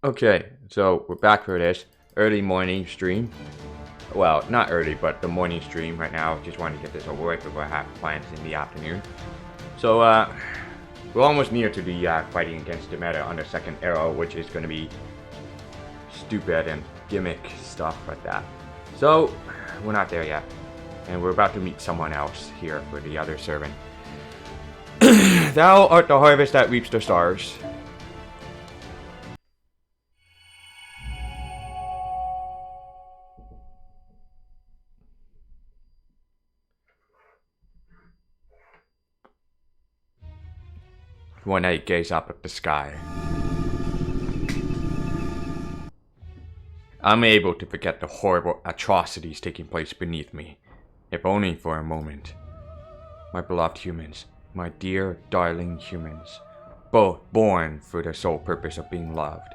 Okay, so we're back for this early morning stream. Well, not early, but the morning stream right now. Just wanted to get this over with before I have plans in the afternoon. So, we're almost near to the fighting against the meta on the second arrow, which is going to be stupid and gimmick stuff like that. So, we're not there yet. And we're about to meet someone else here for the other servant. Thou art the harvest that reaps the stars. One night gaze up at the sky. I'm able to forget the horrible atrocities taking place beneath me, if only for a moment. My beloved humans, my dear darling humans, both born for the sole purpose of being loved.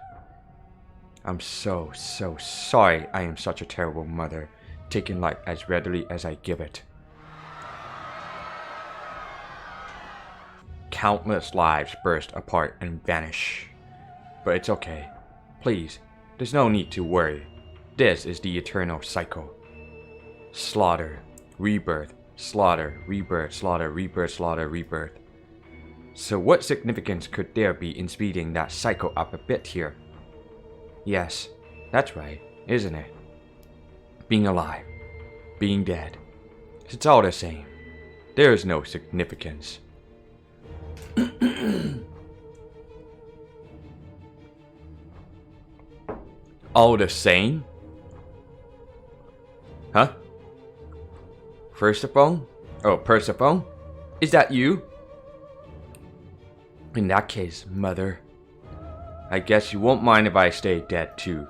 I'm so sorry I am such a terrible mother, taking life as readily as I give it. Countless lives burst apart and vanish. But it's okay. Please, there's no need to worry. This is the eternal cycle. Slaughter, rebirth, slaughter, rebirth, slaughter, rebirth, slaughter, rebirth. So what significance could there be in speeding that cycle up a bit here? Yes, that's right, isn't it? Being alive, being dead. It's all the same. There is no significance. All the same? Huh? Persephone? Oh, Persephone? Is that you? In that case, mother, I guess you won't mind if I stay dead too.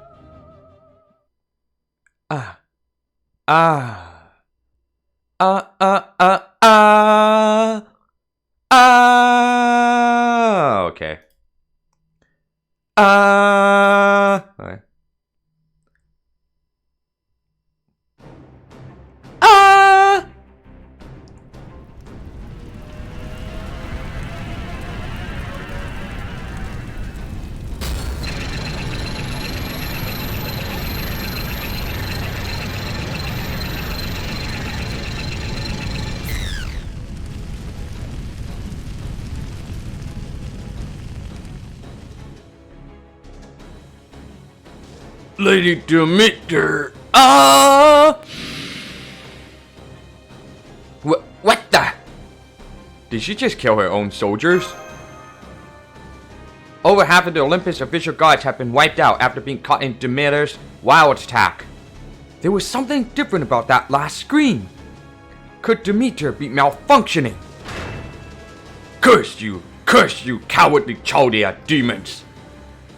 Ah. Okay. Okay. Lady Demeter. What the? Did she just kill her own soldiers? Over half of the Olympus official gods have been wiped out after being caught in Demeter's wild attack. There was something different about that last scream. Could Demeter be malfunctioning? Curse you, cowardly Chaldea demons!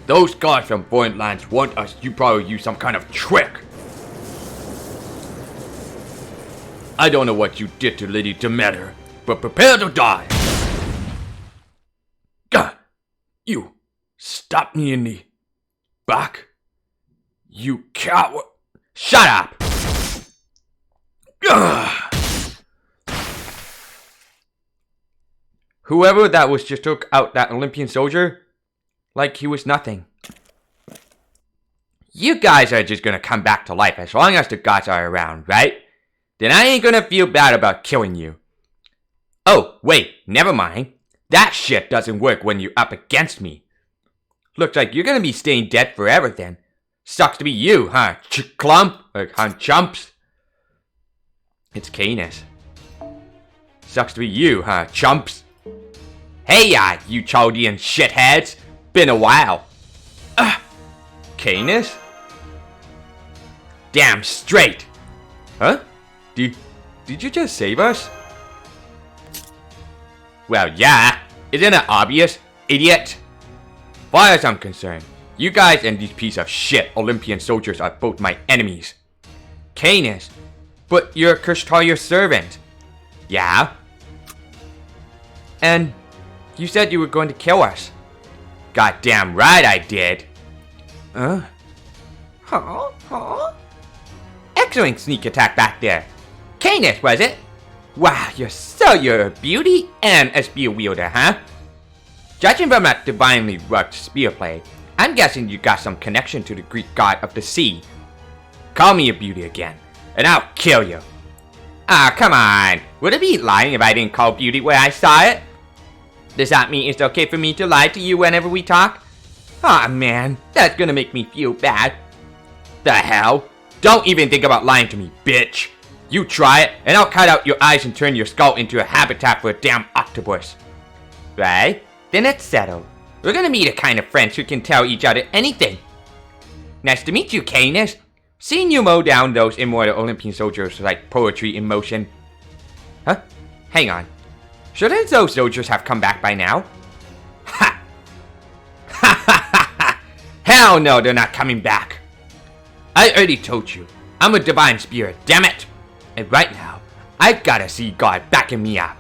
Those gods from foreign lands want us to probably use some kind of trick. I don't know what you did to Lady Demeter, but prepare to die. God, you stabbed me in the back. You coward! Shut up! Whoever that was just took out that Olympian soldier. Like he was nothing. You guys are just gonna come back to life as long as the gods are around, right? Then I ain't gonna feel bad about killing you. Oh, wait, never mind. That shit doesn't work when you're up against me. Looks like you're gonna be staying dead forever then. Sucks to be you, huh, clump? Or huh, chumps? It's Canis. Sucks to be you, huh, chumps? Hey you Chaldean shitheads! Been a while. Canis? Damn straight. Huh? Did you just save us? Well, yeah. Isn't it obvious, idiot? As far as I'm concerned, you guys and these piece of shit Olympian soldiers are both my enemies. Canis, but you're Kushtar's servant. Yeah? And you said you were going to kill us. Goddamn right I did. Huh? Excellent sneak attack back there. Canis, was it? Wow, you're a beauty and a spear wielder, huh? Judging from that divinely worked spear play, I'm guessing you got some connection to the Greek god of the sea. Call me a beauty again, and I'll kill you. Ah, come on. Would it be lying if I didn't call beauty where I saw it? Does that mean it's okay for me to lie to you whenever we talk? Aw, man, that's gonna make me feel bad. The hell? Don't even think about lying to me, bitch. You try it, and I'll cut out your eyes and turn your skull into a habitat for a damn octopus. Right? Then it's settled. We're gonna be the kind of friends who can tell each other anything. Nice to meet you, Canis. Seeing you mow down those immortal Olympian soldiers was like poetry in motion. Huh? Hang on. Shouldn't those soldiers have come back by now? Ha! Ha ha ha ha! Hell no, they're not coming back. I already told you, I'm a divine spirit, damn it! And right now, I've gotta see God backing me up.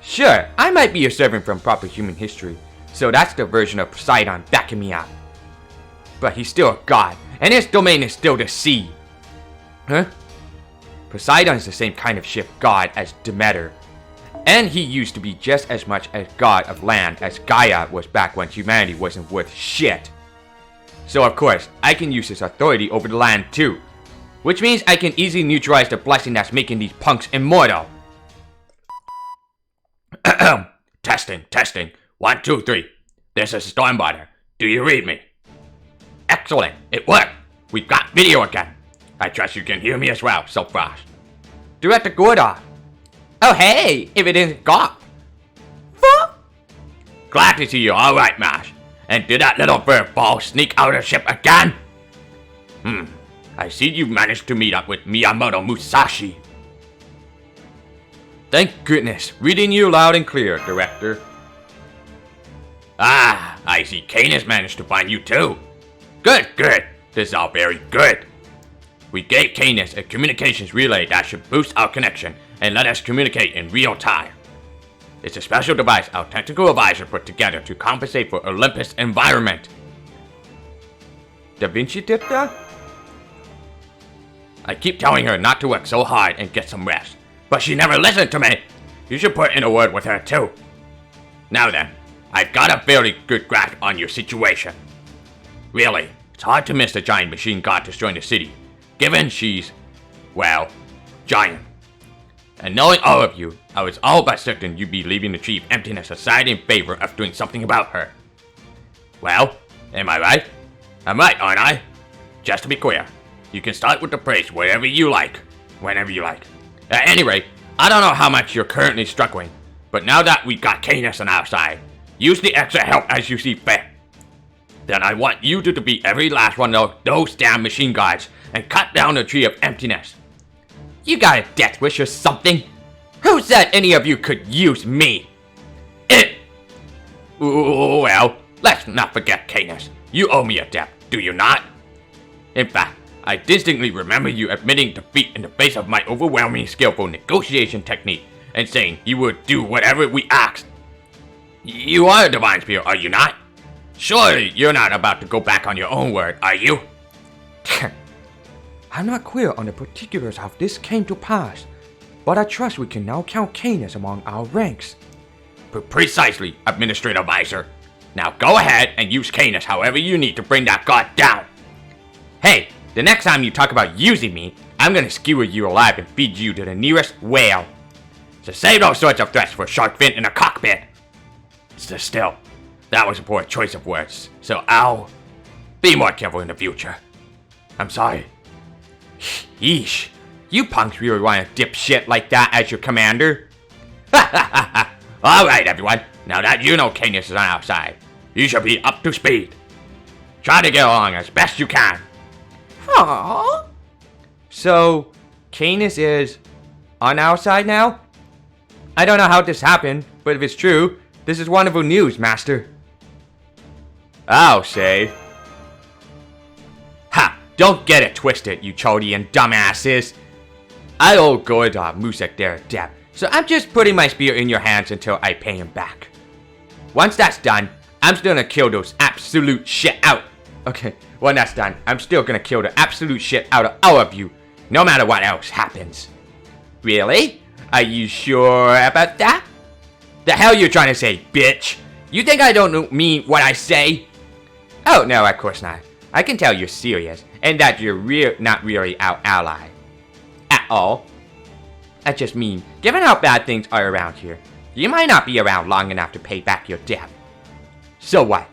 Sure, I might be a servant from proper human history, so that's the version of Poseidon backing me up. But he's still a god, and his domain is still the sea. Huh? Poseidon is the same kind of ship god as Demeter, and he used to be just as much a god of land as Gaia was back when humanity wasn't worth shit. So of course, I can use his authority over the land too, which means I can easily neutralize the blessing that's making these punks immortal. Testing. 1, 2, 3. This is Stormbiter. Do you read me? Excellent, it worked. We've got video again. I trust you can hear me as well, so fast. Director Gordon. Oh hey, if it isn't God. Fuck. Glad to see you alright, Mash. And did that little bird ball sneak out of the ship again? I see you managed to meet up with Miyamoto Musashi. Thank goodness, reading you loud and clear, Director. Ah, I see Canis managed to find you too. Good. This is all very good. We gave Canis a communications relay that should boost our connection and let us communicate in real time. It's a special device our technical advisor put together to compensate for Olympus environment. Da Vinci did that? I keep telling her not to work so hard and get some rest, but she never listened to me. You should put in a word with her too. Now then, I've got a fairly good grasp on your situation. Really, it's hard to miss the giant machine god destroying the city, given she's, well, giant. And knowing all of you, I was all but certain you'd be leaving the Tree of Emptiness aside in favor of doing something about her. Well, am I right? I'm right, aren't I? Just to be clear, you can start with the praise wherever you like, whenever you like. At any rate, I don't know how much you're currently struggling, but now that we've got Canis on our side, use the extra help as you see fit. Then I want you to defeat every last one of those damn machine gods and cut down the Tree of Emptiness. You got a death wish or something? Who said any of you could use me? Well, let's not forget Canis. You owe me a debt, do you not? In fact, I distinctly remember you admitting defeat in the face of my overwhelming skillful negotiation technique and saying you would do whatever we asked. You are a divine spirit, are you not? Surely you're not about to go back on your own word, are you? I'm not clear on the particulars of how this came to pass, but I trust we can now count Canis among our ranks. Precisely, Administrative Advisor. Now go ahead and use Canis however you need to bring that god down. Hey, the next time you talk about using me, I'm gonna skewer you alive and feed you to the nearest whale. So save those sorts of threats for a shark fin in a cockpit. Still, that was a poor choice of words, so I'll be more careful in the future. I'm sorry. Yeesh, you punks really want to dip shit like that as your commander? Ha ha ha ha! Alright everyone, now that you know Canis is on our side, you should be up to speed. Try to get along as best you can. Aww. So, Canis is on our side now? I don't know how this happened, but if it's true, this is wonderful news, Master. I'll say. Ha! Don't get it twisted, you Chaldean dumbasses. I owe Gorodov Musek their debt, so I'm just putting my spear in your hands until I pay him back. Once that's done, I'm still gonna kill those absolute shit out. Okay, when that's done, I'm still gonna kill the absolute shit out of all of you, no matter what else happens. Really? Are you sure about that? The hell you trying to say, bitch? You think I don't mean what I say? Oh, no, of course not. I can tell you're serious, and that you're not really our ally. At all. I just mean, given how bad things are around here, you might not be around long enough to pay back your debt. So what?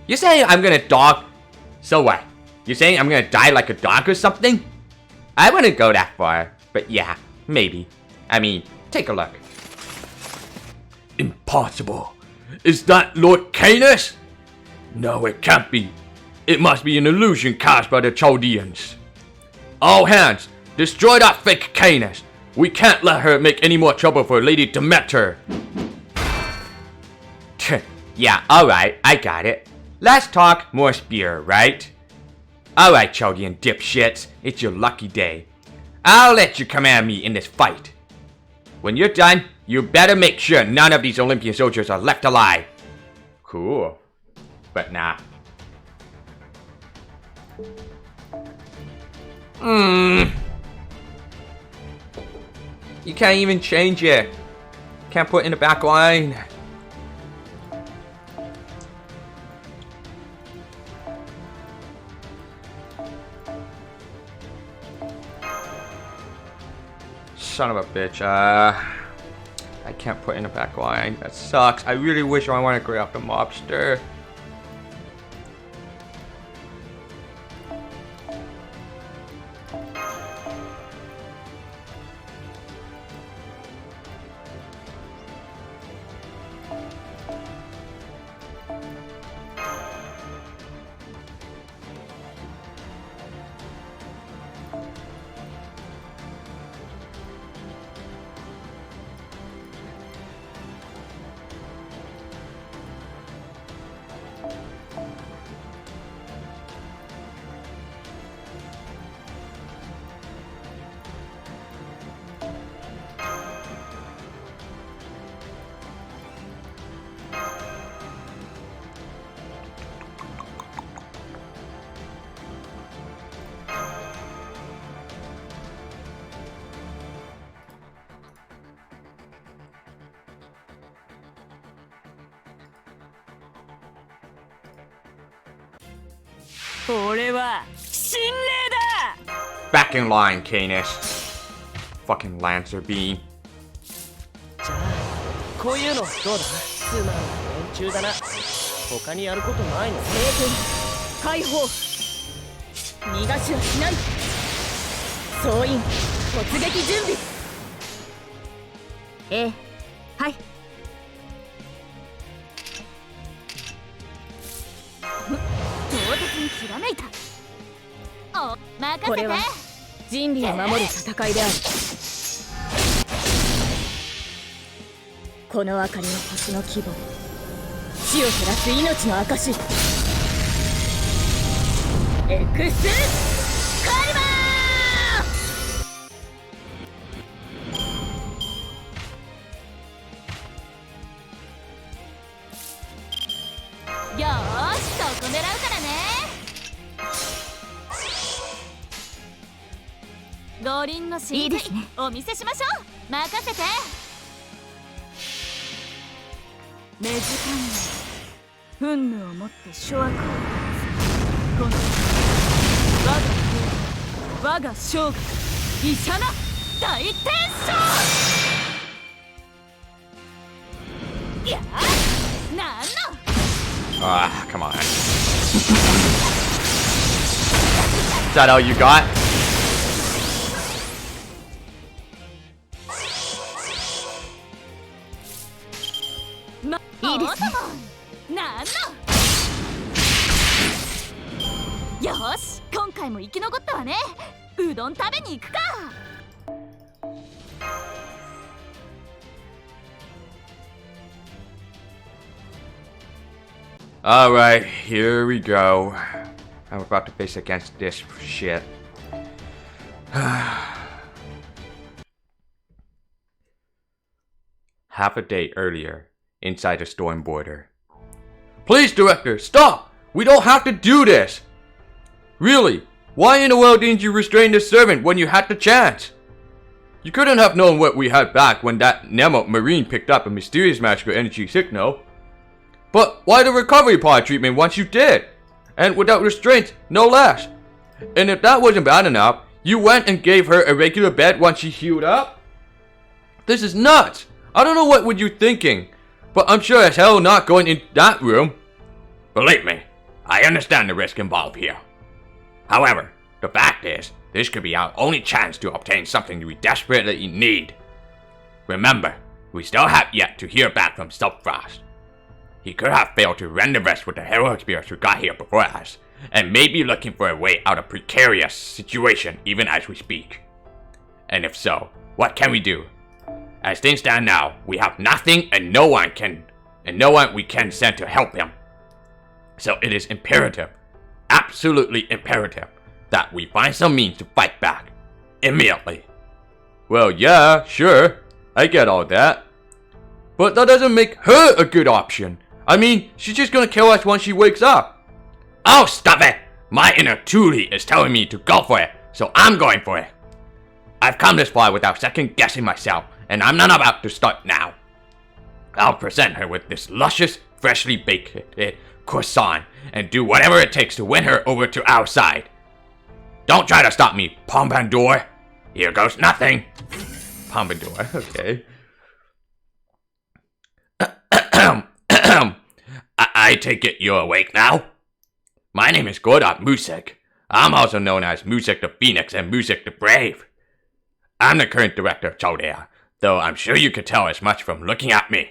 You saying I'm gonna dog? So what? You saying I'm gonna die like a dog or something? I wouldn't go that far, but yeah, maybe. I mean, take a look. Impossible. Is that Lord Canis? No, it can't be. It must be an illusion cast by the Chaldeans. All hands, destroy that fake Canis. We can't let her make any more trouble for Lady Demeter. Yeah, alright, I got it. Let's talk more spear, right? Alright, Chaldean dipshits, it's your lucky day. I'll let you command me in this fight. When you're done, you better make sure none of these Olympian soldiers are left alive. Cool. But nah. You can't even change it. Can't put in the back line. Son of a bitch. I can't put in the back line. That sucks. I really wish I want to grab the mobster. Back in line, Canis. Fucking Lancer Beam. こういうのどうだ？素直な連中だな。他にやることないの？解放。逃がしはしない。総員突撃準備。ええ、はい。唐突にひらめいた。お、任せて。これは人類を守る戦いである。この明かりの星の規模、死を減らす命の証。エクスカリバー。よーし、そこ狙うからね。五輪の真髄お見せしましょう。任せて。目力憤怒を持って諸悪をこの我が生涯異射な大天将。いやなんの。Ah, come on. Is that all you got? Alright, here we go. I'm about to face against this shit. Half a day earlier, inside the storm border. Please, Director, stop! We don't have to do this! Really? Why in the world didn't you restrain the servant when you had the chance? You couldn't have known what we had back when that Nemo Marine picked up a mysterious magical energy signal. But why the recovery pod treatment once you did? and without restraint, no less. And if that wasn't bad enough, you went and gave her a regular bed once she healed up? This is nuts. I don't know what were you thinking, but I'm sure as hell not going in that room. Believe me, I understand the risk involved here. However, the fact is, this could be our only chance to obtain something we desperately need. Remember, we still have yet to hear back from Subfrost. He could have failed to rend the rest with the heroic spirits who got here before us, and may be looking for a way out of precarious situation even as we speak. And if so, what can we do? As things stand now, we have nothing and no one we can send to help him. So it is imperative, absolutely imperative, that we find some means to fight back. Immediately. Well, yeah, sure. I get all that. But that doesn't make her a good option. I mean, she's just gonna kill us once she wakes up. Oh, stop it! My inner Tuli is telling me to go for it, so I'm going for it. I've come this far without second guessing myself, and I'm not about to start now. I'll present her with this luscious, freshly baked croissant, and do whatever it takes to win her over to our side. Don't try to stop me, Pompadour. Here goes nothing. Pompadour, okay. I take it you're awake now? My name is Gordon Musik. I'm also known as Musik the Phoenix and Musik the Brave. I'm the current director of Chaldea, though I'm sure you could tell as much from looking at me.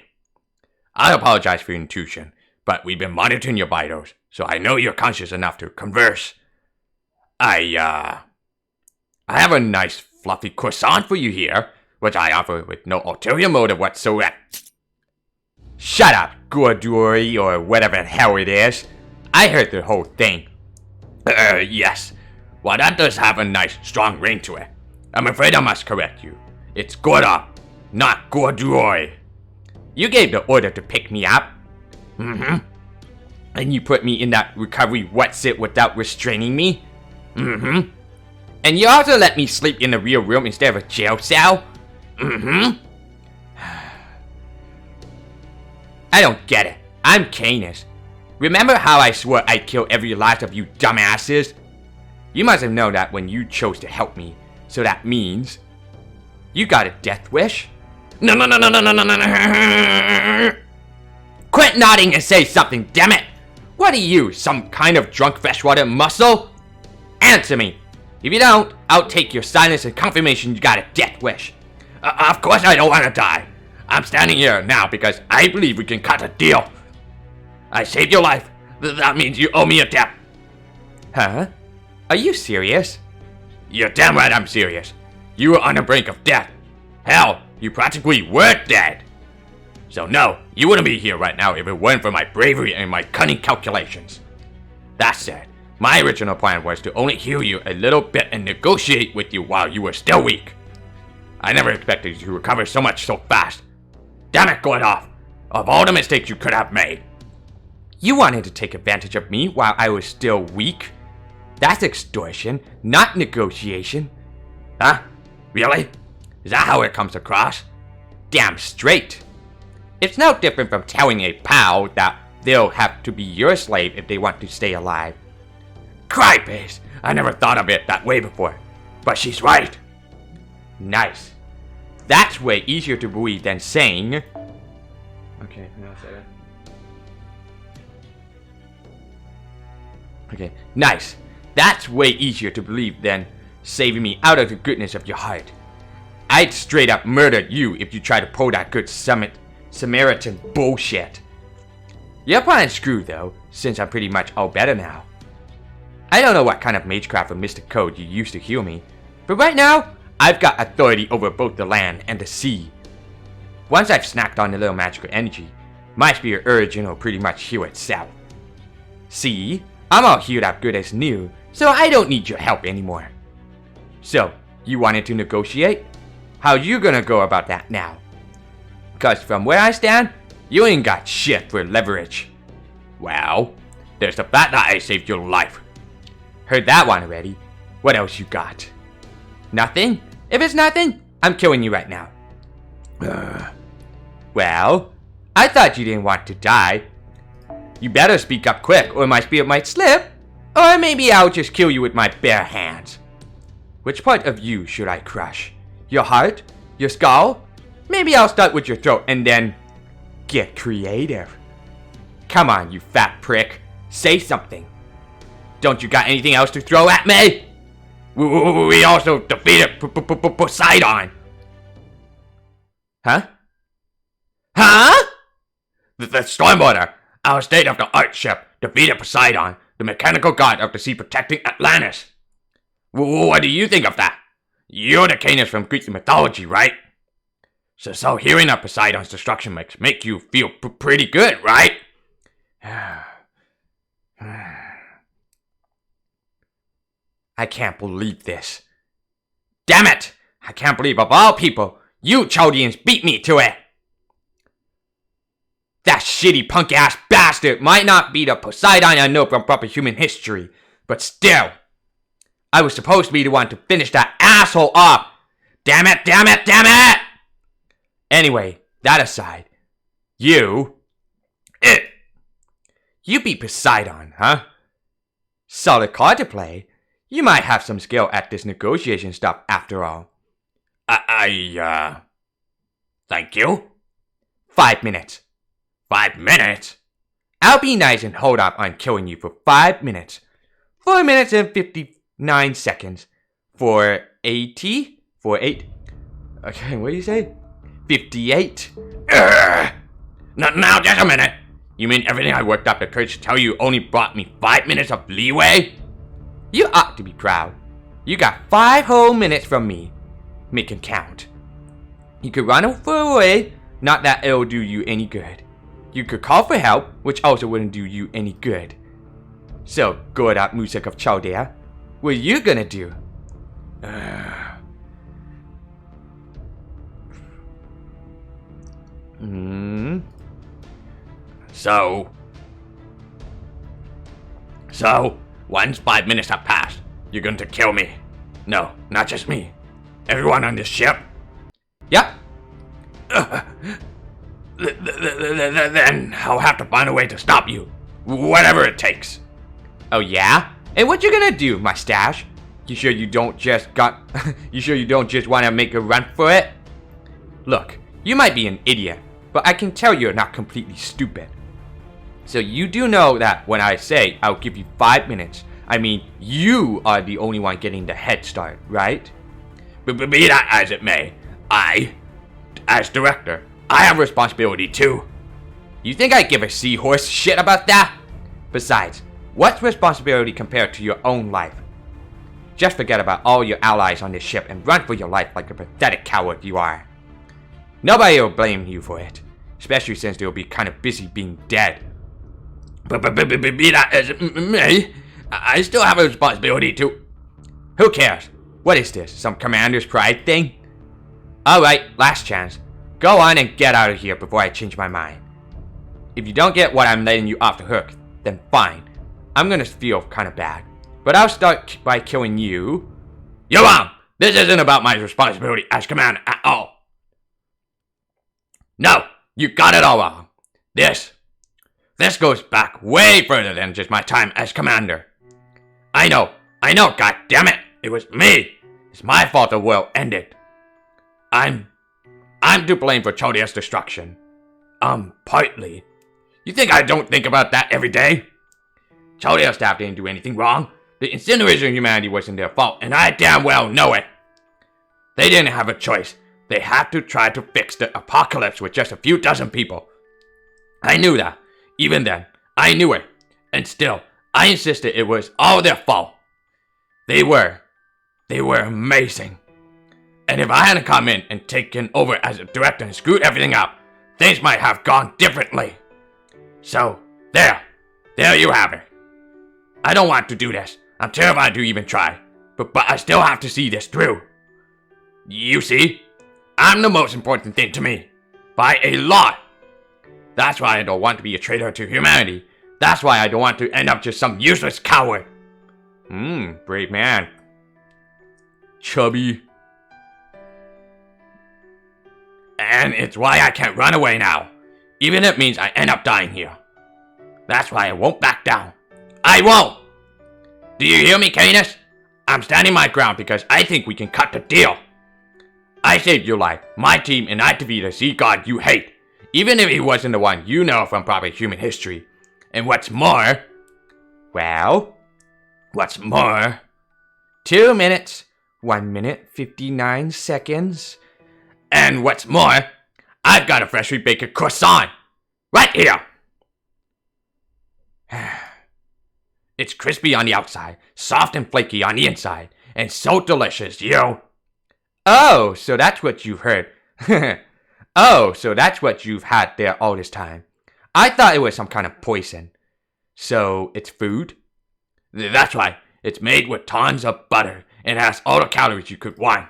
I apologize for your intrusion, but we've been monitoring your vitals, so I know you're conscious enough to converse. I have a nice fluffy croissant for you here, which I offer with no ulterior motive whatsoever. Shut up, Gorduri, or whatever the hell it is. I heard the whole thing. Yes. Well, that does have a nice, strong ring to it. I'm afraid I must correct you. It's Gorda, not Gorduri. You gave the order to pick me up. Mm-hmm. And you put me in that recovery wetsuit without restraining me. Mm-hmm. And you also let me sleep in a real room instead of a jail cell. Mm-hmm. I don't get it. I'm Canis. Remember how I swore I'd kill every last of you dumbasses? You must have known that when you chose to help me. So that means... you got a death wish? No. Quit nodding and say something, damn it! What are you, some kind of drunk freshwater muscle? Answer me. If you don't, I'll take your silence as confirmation you got a death wish. Of course I don't want to die. I'm standing here now because I believe we can cut a deal. I saved your life. That means you owe me a debt. Huh? Are you serious? You're damn right I'm serious. You were on the brink of death. Hell, you practically were dead. So no, you wouldn't be here right now if it weren't for my bravery and my cunning calculations. That said, my original plan was to only heal you a little bit and negotiate with you while you were still weak. I never expected you to recover so much so fast. Damn it, Gordoff! Of all the mistakes you could have made. You wanted to take advantage of me while I was still weak? That's extortion, not negotiation. Huh? Really? Is that how it comes across? Damn straight. It's no different from telling a pal that they'll have to be your slave if they want to stay alive. Cripes! I never thought of it that way before. But she's right. Nice. That's way easier to believe than saying... Okay, now say it. Okay, nice. That's way easier to believe than saving me out of the goodness of your heart. I'd straight up murder you if you try to pull that good Samaritan bullshit. Your plan's screwed though, since I'm pretty much all better now. I don't know what kind of magecraft or mystic code you used to heal me, but right now, I've got authority over both the land and the sea. Once I've snacked on a little magical energy, my spirit urge will pretty much heal itself. See? I'm all healed up good as new, so I don't need your help anymore. So, you wanted to negotiate? How you gonna go about that now? Cause from where I stand, you ain't got shit for leverage. Well, there's the fact that I saved your life. Heard that one already. What else you got? Nothing? If it's nothing, I'm killing you right now. Well, I thought you didn't want to die. You better speak up quick or my spirit might slip. Or maybe I'll just kill you with my bare hands. Which part of you should I crush? Your heart? Your skull? Maybe I'll start with your throat and then get creative. Come on, you fat prick. Say something. Don't you got anything else to throw at me? We also defeated Poseidon. Huh? Huh? The Stormwater, our state-of-the-art ship, defeated Poseidon, the mechanical god of the sea protecting Atlantis. What do you think of that? You're the Canis from Greek mythology, right? So hearing of Poseidon's destruction make you feel pretty good, right? I can't believe this. Damn it! I can't believe of all people, you Chaldeans beat me to it! That shitty punk-ass bastard might not be the Poseidon I know from proper human history, but still, I was supposed to be the one to finish that asshole off! Damn it, damn it, damn it! Anyway, that aside, you beat Poseidon, huh? Solid card to play. You might have some skill at this negotiation stuff after all. Thank you. 5 minutes. 5 minutes? I'll be nice and hold up on killing you for 5 minutes. 4 minutes and 59 seconds. For 80? For 8? Okay, what do you say? 58. Now, just a minute. You mean everything I worked up the courage to tell you only brought me 5 minutes of leeway? You ought to be proud. You got 5 whole minutes from me. Make it count. You could run away, not that it'll do you any good. You could call for help, which also wouldn't do you any good. So, good up music of Chaldea. What are you gonna do? So, once 5 minutes have passed, you're going to kill me. No, not just me. Everyone on this ship? Yep. Then I'll have to find a way to stop you. Whatever it takes. Oh yeah? And what you gonna do, my stash? You sure you don't just wanna make a run for it? Look, you might be an idiot, but I can tell you're not completely stupid. So you do know that when I say I'll give you 5 minutes, I mean you are the only one getting the head start, right? Be that as it may, as director, I have responsibility too. You think I give a seahorse shit about that? Besides, what's responsibility compared to your own life? Just forget about all your allies on this ship and run for your life like a pathetic coward you are. Nobody will blame you for it, especially since they'll be kind of busy being dead. Be that as it may, I still have a responsibility to... Who cares? What is this, some commander's pride thing? Alright, last chance. Go on and get out of here before I change my mind. If you don't get what I'm letting you off the hook, then fine. I'm gonna feel kinda bad. But I'll start by killing you. You're wrong! This isn't about my responsibility as commander at all. No, you got it all wrong. This goes back way further than just my time as commander. I know, God damn it! It was me! It's my fault the world ended. I'm to blame for Chaldea's destruction. Partly. You think I don't think about that every day? Chaldea's staff didn't do anything wrong. The incineration of humanity wasn't their fault, and I damn well know it. They didn't have a choice. They had to try to fix the apocalypse with just a few dozen people. I knew that. Even then, I knew it. And still, I insisted it was all their fault. They were amazing. And if I hadn't come in and taken over as a director and screwed everything up, things might have gone differently. So, there you have it. I don't want to do this. I'm terrified to even try. But I still have to see this through. You see, I'm the most important thing to me. By a lot. That's why I don't want to be a traitor to humanity. That's why I don't want to end up just some useless coward. Brave man. Chubby. And it's why I can't run away now. Even if it means I end up dying here. That's why I won't back down. I won't! Do you hear me, Canis? I'm standing my ground because I think we can cut the deal. I saved your life, my team, and I defeated a sea god you hate, even if he wasn't the one you know from probably human history. And what's more... Well? What's more... 2 minutes, 1 minute, 59 seconds. And what's more, I've got a freshly baked croissant. Right here. It's crispy on the outside, soft and flaky on the inside, and so delicious, yo. Oh, so that's what you've heard. Oh, so that's what you've had there all this time. I thought it was some kind of poison. So, it's food? That's right. It's made with tons of butter and has all the calories you could want.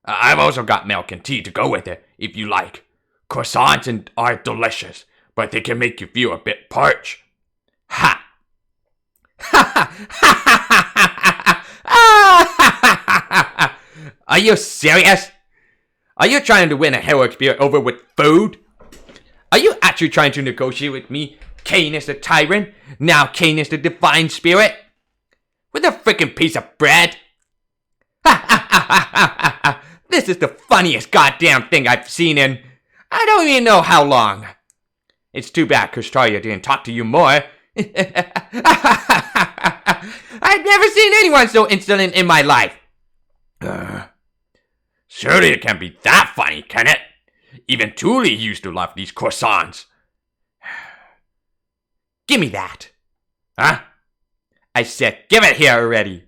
I've also got milk and tea to go with it, if you like. Croissants are delicious, but they can make you feel a bit parched. Ha! Are you serious? Are you trying to win a heroic spirit over with food? Are you actually trying to negotiate with me, Canis the Tyrant, now Canis the Divine Spirit? With a freaking piece of bread? This is the funniest goddamn thing I've seen in I don't even know how long. It's too bad Kustralia didn't talk to you more. I've never seen anyone so insolent in my life. Surely it can't be that funny, can it? Even Thule used to love these croissants. Give me that. Huh? I said give it here already.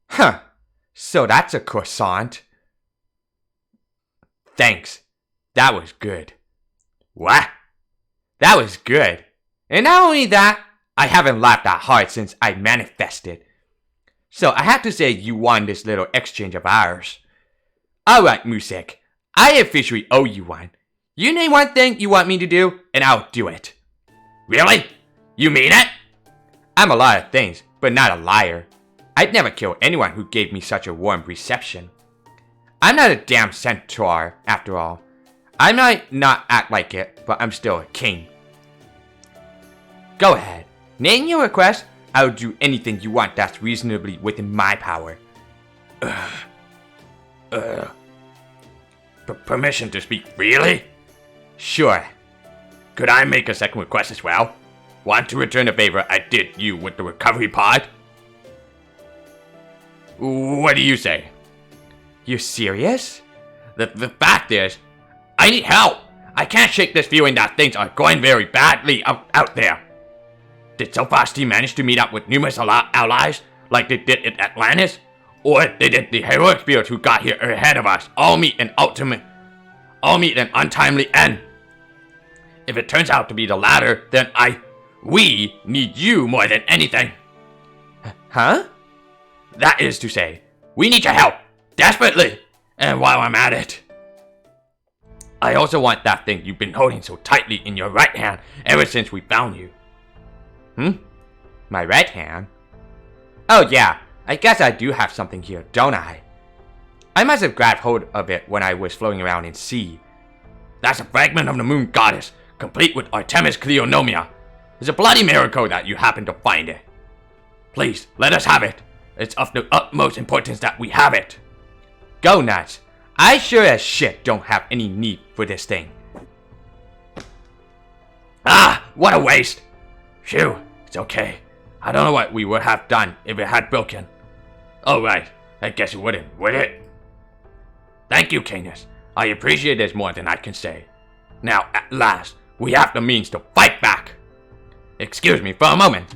Huh. So that's a croissant. Thanks. That was good. What? That was good. And not only that, I haven't laughed that hard since I manifested. So I have to say you won this little exchange of ours. Alright, Musik. I officially owe you one. You name one thing you want me to do, and I'll do it. Really? You mean it? I'm a lot of things, but not a liar. I'd never kill anyone who gave me such a warm reception. I'm not a damn centaur, after all. I might not act like it, but I'm still a king. Go ahead. Name your request. I'll do anything you want that's reasonably within my power. Permission to speak freely? Sure. Could I make a second request as well? Want to return a favor I did you with the recovery pod? What do you say? You serious? The fact is, I need help. I can't shake this feeling that things are going very badly out there. Did Sophasti manage to meet up with numerous allies like they did at Atlantis? Or did the heroic spirits who got here ahead of us all meet an untimely end? If it turns out to be the latter, then we need you more than anything. Huh? That is to say, we need your help, desperately. And while I'm at it, I also want that thing you've been holding so tightly in your right hand ever since we found you. My right hand? Oh yeah, I guess I do have something here, don't I? I must have grabbed hold of it when I was floating around in sea. That's a fragment of the moon goddess, complete with Artemis Cleonomia. It's a bloody miracle that you happened to find it. Please, let us have it. It's of the utmost importance that we have it. Go nuts. I sure as shit don't have any need for this thing. Ah, what a waste. Phew, it's okay. I don't know what we would have done if it had broken. Oh right, I guess it wouldn't, would it? Thank you, Canis. I appreciate this more than I can say. Now, at last, we have the means to fight back. Excuse me for a moment.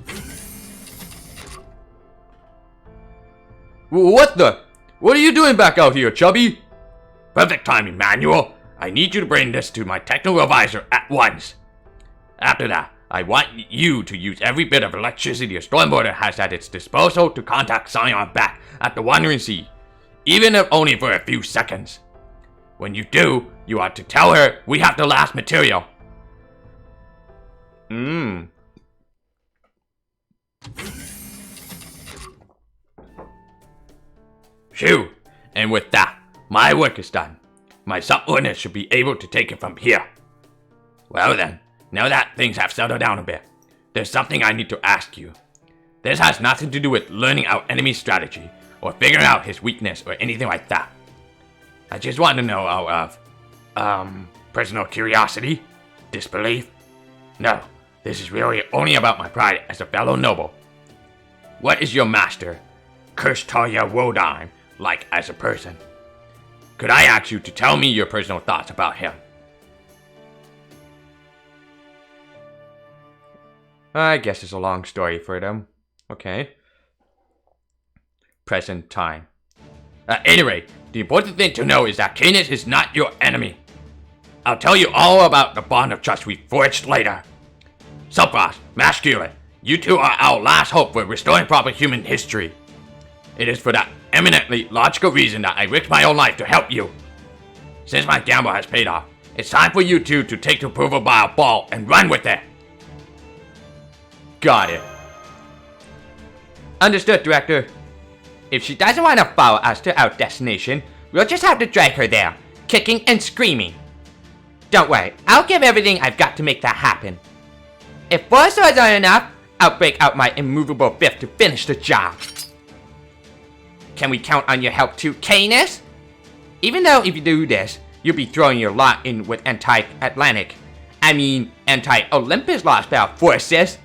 What the? What are you doing back out here, chubby? Perfect timing, Manuel. I need you to bring this to my technical advisor at once. After that, I want you to use every bit of electricity a Stormboarder has at its disposal to contact Scion back at the Wandering Sea, even if only for a few seconds. When you do, you are to tell her we have the last material. Phew, and with that, my work is done. My subordinates should be able to take it from here. Well then, now that things have settled down a bit, there's something I need to ask you. This has nothing to do with learning our enemy's strategy, or figuring out his weakness, or anything like that. I just want to know out of, personal curiosity? Disbelief? No, this is really only about my pride as a fellow noble. What is your master, Kurstalya Wodan, like as a person? Could I ask you to tell me your personal thoughts about him? I guess it's a long story for them. Okay. Present time. At any rate, the important thing to know is that Canis is not your enemy. I'll tell you all about the bond of trust we forged later. Subboss, Masculine, you two are our last hope for restoring proper human history. It is for that eminently logical reason that I risked my own life to help you. Since my gamble has paid off, it's time for you two to take the proverbial ball and run with it. Got it. Understood, Director. If she doesn't want to follow us to our destination, we'll just have to drag her there, kicking and screaming. Don't worry, I'll give everything I've got to make that happen. If 4 swords aren't enough, I'll break out my immovable fifth to finish the job. Can we count on your help too, Canis? Even though if you do this, you'll be throwing your lot in with anti-Olympus Lostbelt forces.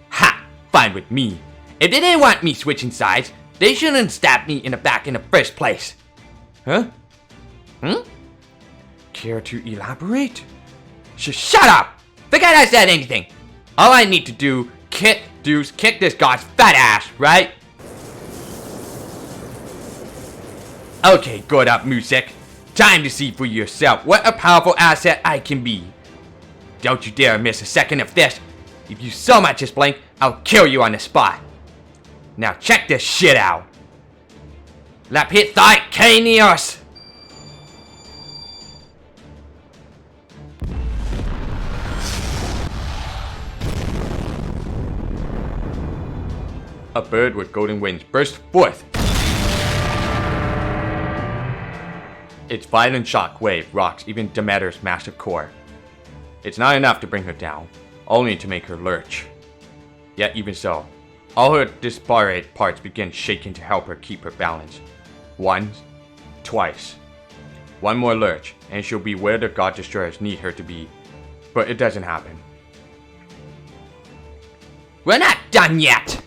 Ha! Fine with me. If they didn't want me switching sides, they shouldn't stab me in the back in the first place. Huh? Care to elaborate? Shut up! Forget I said anything. All I need to do, kick this god's fat ass, right? Okay, good up, Musik. Time to see for yourself what a powerful asset I can be. Don't you dare miss a second of this. If you so much as blink, I'll kill you on the spot. Now check this shit out. Lapit thigh Canis! A bird with golden wings burst forth. Its violent shock wave rocks even Demeter's massive core. It's not enough to bring her down, only to make her lurch. Yet even so, all her disparate parts begin shaking to help her keep her balance. Once, twice. One more lurch, and she'll be where the God Destroyers need her to be. But it doesn't happen. We're not done yet!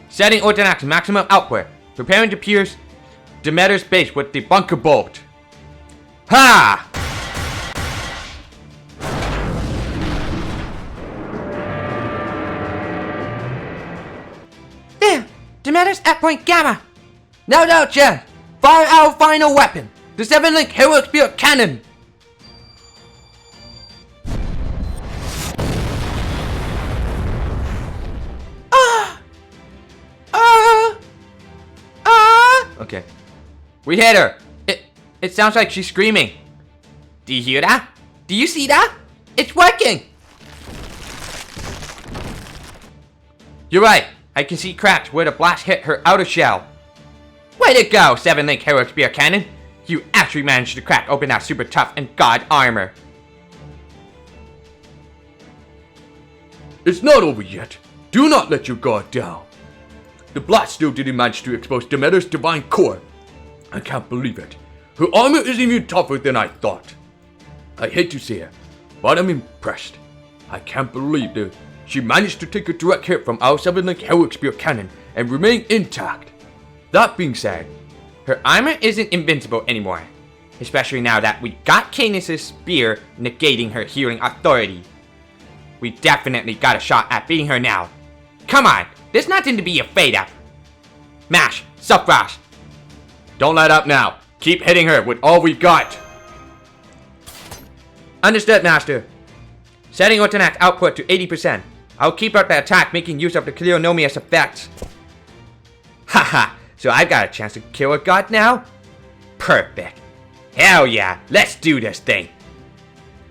Setting Ortonax maximum output. Preparing to pierce Demeter's base with the bunker bolt. Ha! There! Demeter's at point gamma! Now doubt, Jen! Fire our final weapon! The 7-link heroic spear cannon! Okay. We hit her! It sounds like she's screaming. Do you hear that? Do you see that? It's working! You're right. I can see cracks where the blast hit her outer shell. Way to go, 7-link heroic spear cannon! You actually managed to crack open that super tough and god armor. It's not over yet. Do not let your guard down. The blast still didn't manage to expose Demeter's divine core. I can't believe it. Her armor is even tougher than I thought. I hate to say it, but I'm impressed. I can't believe that she managed to take a direct hit from our 7-link heroic spear cannon and remain intact. That being said, her armor isn't invincible anymore. Especially now that we got Canis' spear negating her healing authority. We definitely got a shot at beating her now. Come on, there's nothing to be afraid of. Mash, Subfrost. Don't let up now. Keep hitting her with all we've got. Understood, Master. Setting Ortonax output to 80%. I'll keep up the attack making use of the Cleonomius effects. Haha, so I've got a chance to kill a god now? Perfect. Hell yeah, let's do this thing.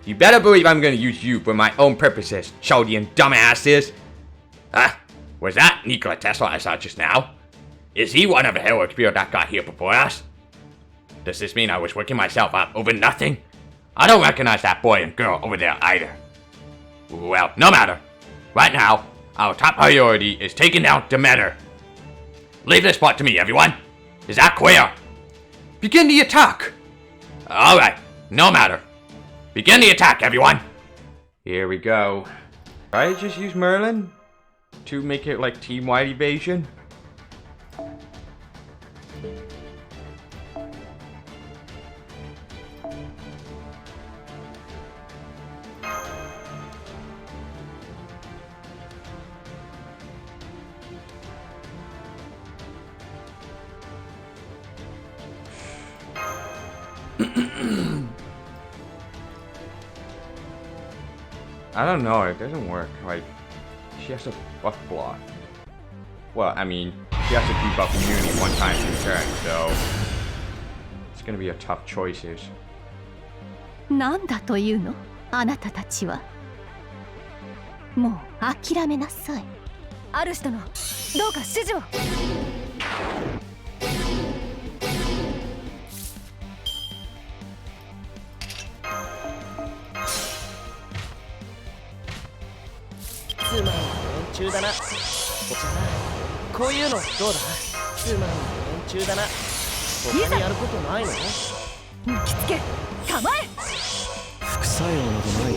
You better believe I'm gonna use you for my own purposes, Chaldean dumbasses. Was that Nikola Tesla I saw just now? Is he one of the heroic people that got here before us? Does this mean I was working myself up over nothing? I don't recognize that boy and girl over there either. Well, no matter. Right now, our top priority is taking down Demeter. Leave this part to me, everyone. Is that clear? Begin the attack! Alright, no matter. Begin the attack, everyone! Here we go. I just use Merlin to make it like team-wide evasion. I don't know, it doesn't work. Like, she has to buff block. Well, I mean, she has to debuff immunity one time per turn, so it's gonna be a tough choices. なんだというの？あなたたちは。もう諦めなさい。主殿、どうか指示を。つまんない連中だな。じゃあこういうのどうだ？つまんない連中だな。他にやることないの？抜きつけ、構え。副作用などない。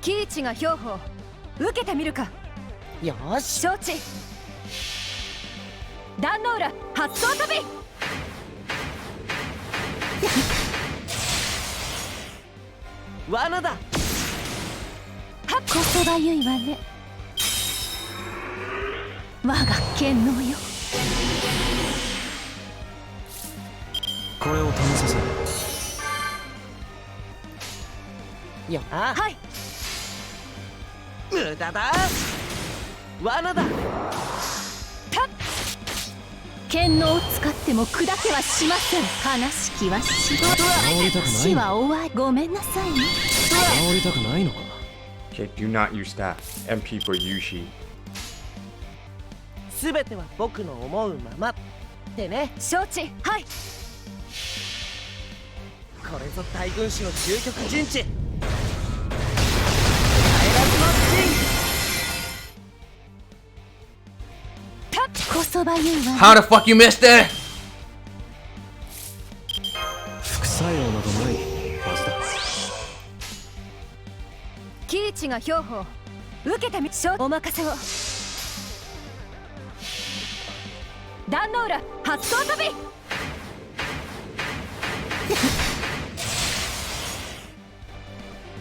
喜一が標本受けてみるか。よーし。承知。壇の浦発動飛び。罠だ。こそばゆいわね。我が剣能よ。これを試させる。よあ。はい。無駄だ。罠だ。剣能を使っても砕けはしません。悲しきは死。死は終わり。ごめんなさいね。治りたくないのか。 Okay, do not use that. MP for Yushi. すべては僕の思うままってね。承知。はい。これぞ大軍師の究極陣地。こそばゆいわね。 How the fuck you missed it? 副作用などないはずだ。喜一が標本受けてみ。お任せを。壇の浦発動飛び。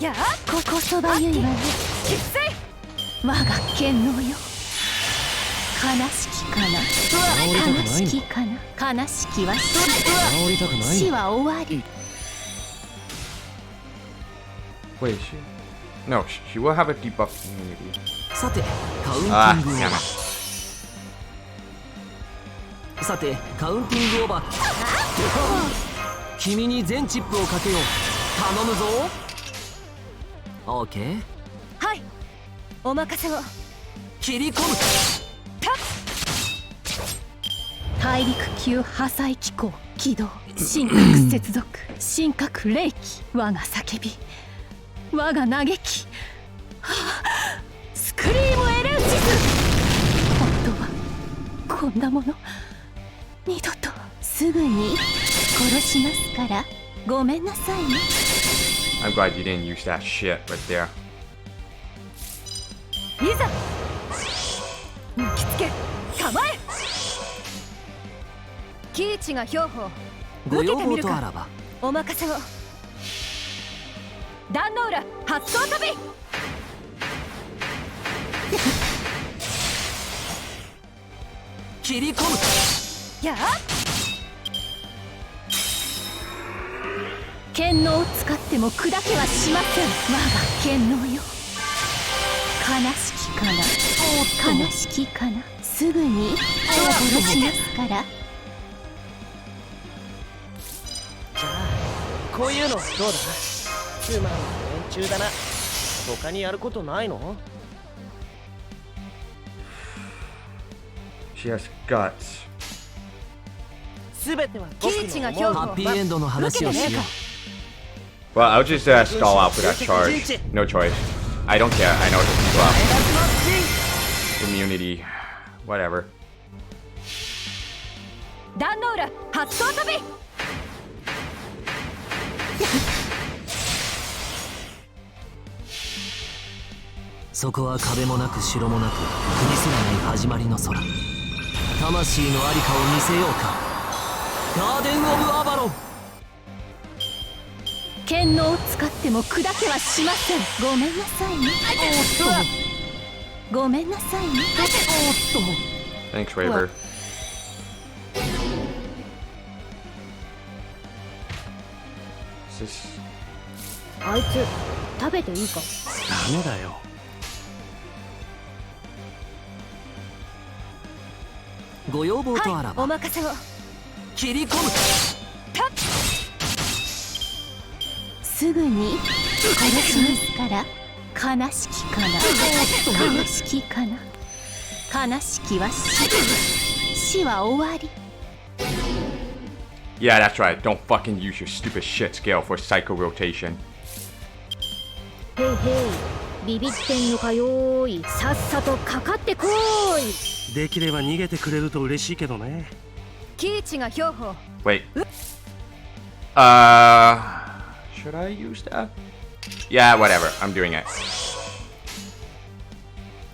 やあ、こそばゆいわね。きつい。我が剣能よ。悲しきかな。悲しきかな。悲しきは死。治りたくない。死は終わり。 Wait, is she? No, she will have a debuff immunity. さて、カウンテ Ah, ィングオー damn バ it. ー。さて、カウンティングオーバー。君に全チップをかけよう。頼むぞ。オーケー。はい。お任せを。切り込む。大陸級破砕機構起動。神格接続。神格霊気。我が叫び。我が嘆き。スクリームエレウチス。本当はこんなもの二度と。すぐに殺しますからごめんなさいね。 I'm glad you didn't use that shit right there. いざ抜きつけ構え。喜一が標本ご要望受けてみるか。とあらば。お任せを。壇の浦発動飛び。切り込む。やあ。剣能を使っても砕けはしません。我が剣能よ。悲しきかな。悲しきかな。すぐに殺しますから。じゃあこういうのどうだ？つまんない連中だな。他にやることないの？ She has guts. すべては僕の思うハッピーエンドの話をしよう。 Well, I'll just stall out for that charge. No choice. I don't care. I know the people out. Immunity. Whatever. 壇ノ浦発想飛び。そこは壁もなく城もなく国すらない始まりの空。魂のありかを見せようか。ガーデン・オブ・アバロン。剣能を使っても砕けはしません。ごめんなさいね。ごめんなさいね。 Thanks, Raver. Is this... あいつ食べていいか？ダメだよ。ご要望とあらば、お任せを。切り込む。すぐに殺しますから。悲しきかな。悲しきかな。悲しきは死は終わり。 Yeah, that's right. Don't fucking use your stupid shit scale for cycle rotation. へいへい、ビビってんのかよーい。さっさとかかってこーい。できれば逃げてくれると嬉しいけどね。キイチが標本。 Wait. Should I use that? Yeah, whatever. I'm doing it.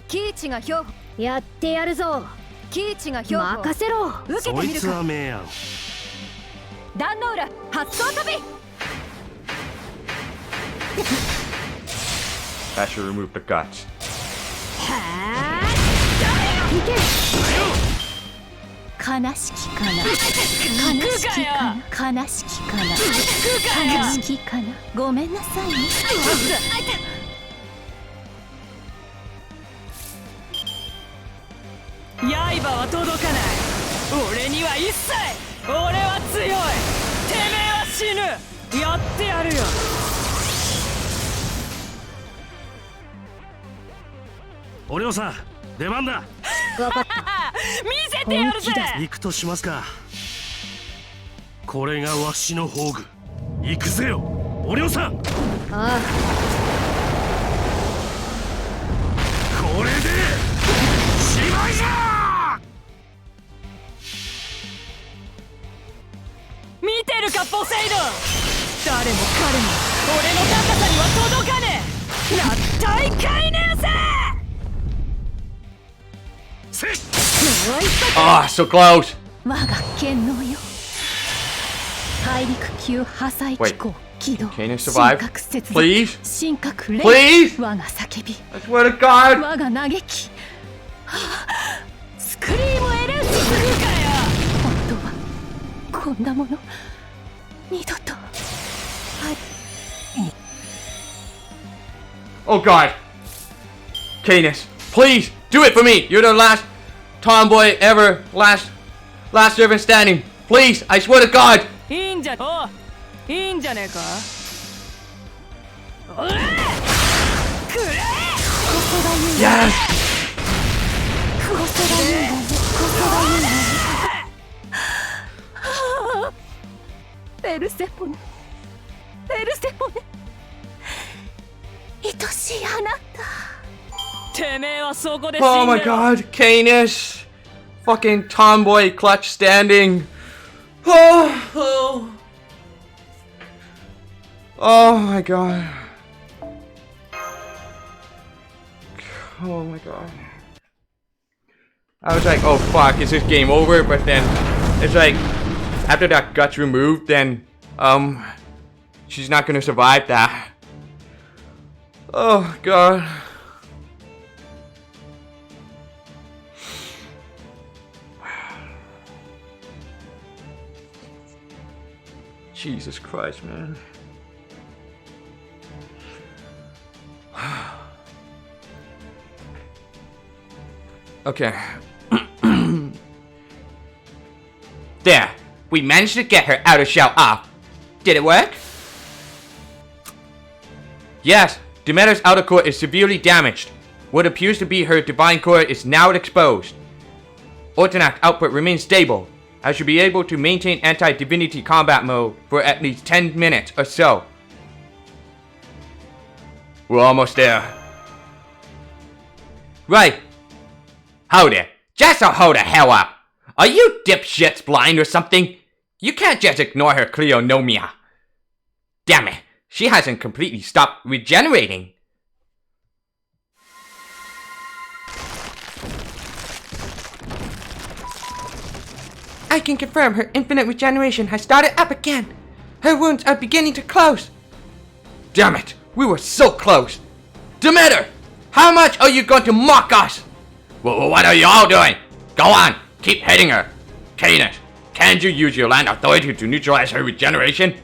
キイチが標本。やってやるぞ。キイチが標本。任せろ。受けてそいつはみるか。明暗。壇ノ浦発想飛び。 That should remove the guts. はーい。いけ。悲しきかな。悲しきかな。悲しきかな。悲しきかな。ごめんなさいね。刃は届かない。俺には一切。俺は強い。てめえは死ぬ。やってやるよ。おりょうさん、出番だ。わかった。見せてやるぜ。行くとしますか。これがわしの宝具。行くぜよ、おりょうさん。ああ。これでしまいじゃ。見てるかポセイドン。誰も彼も俺の高さには届かねえ。なったいかいねえぜ。 Ah, so close. 我が剣能よ。大陸級破砕機構起動。 Can you 神 survive? 格切断。 Please? 神格連 Please? 我が叫び。 I swear to God. 我が嘆き。はあスクリームエレンジ。本当はこんなもの二度と。 Oh God. Canis, please do it for me. You're the last tomboy ever. Last servant standing. Please, I swear to God. いいんじゃねえか。おらくれ。 Yes. ペルセポネ。ペルセポネ。愛しいあなた。てめえはそこで死んで Oh my God, Canis. Fucking tomboy clutch standing. Oh my God. Oh my God. I was like, oh fuck, is this game over? But then it's like, after that gut's removed, then she's not gonna survive that. Oh God. Jesus Christ, man. Okay. There. We managed to get her outer shell off. Did it work? Yes. Demeter's outer core is severely damaged. What appears to be her divine core is now exposed. Ortonax output remains stable. I should be able to maintain anti-divinity combat mode for at least 10 minutes or so. We're almost there. Right. Hold it. Just hold the hell up. Are you dipshits blind or something? You can't just ignore her Cleonomia. Damn it. She hasn't completely stopped regenerating. I can confirm her infinite regeneration has started up again. Her wounds are beginning to close. Damn it, we were so close. Demeter, how much are you going to mock us? Well, what are you all doing? Go on, keep hitting her. Canis, can't you use your land authority to neutralize her regeneration?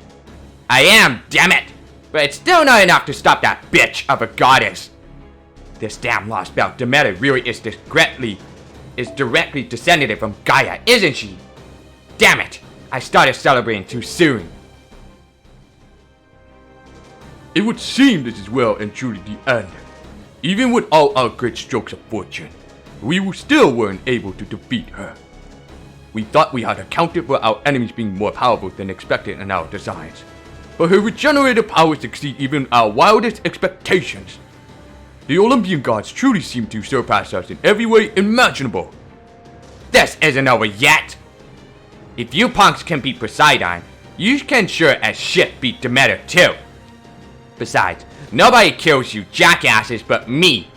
I am, damn it. But it's still not enough to stop that bitch of a goddess. This damn Lostbelt Demeter really is directly descended from Gaia, isn't she? Damn it! I started celebrating too soon. It would seem this is well and truly the end. Even with all our great strokes of fortune, we still weren't able to defeat her. We thought we had accounted for our enemies being more powerful than expected in our designs, but her regenerative powers exceed even our wildest expectations. The Olympian gods truly seem to surpass us in every way imaginable. This isn't over yet. If you punks can beat Poseidon, you can sure as shit beat Demeter too. Besides, nobody kills you jackasses but me.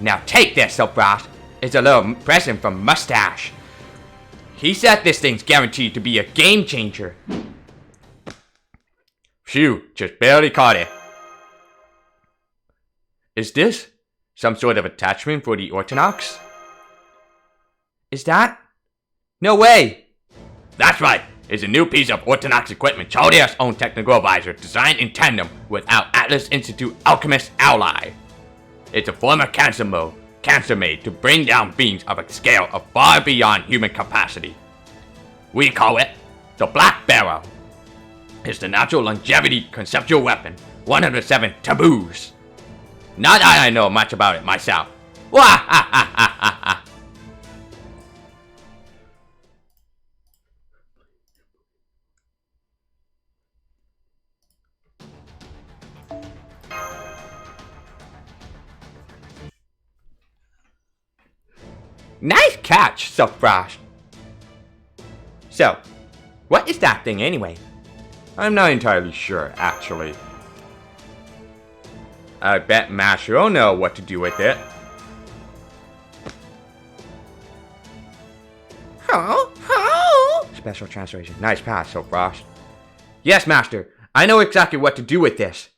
Now take this, Sopras. It's a little present from Mustache. He said this thing's guaranteed to be a game changer. Phew, just barely caught it. Is this some sort of attachment for the Ortonax? Is that? No way! That's right. It's a new piece of Ortonax equipment Chaldea's own technical advisor designed in tandem with our Atlas Institute alchemist ally. It's a form of cancer made to bring down beings of a scale of far beyond human capacity. We call it the Black Barrel. It's the natural longevity conceptual weapon, one of the 7 taboos. Not that I know much about it myself. Wah ha ha ha ha ha. Nice catch, Sopras. So, what is that thing anyway? I'm not entirely sure, actually. I bet Master will know what to do with it. Special translation. Nice pass, Sopras. Yes, Master. I know exactly what to do with this.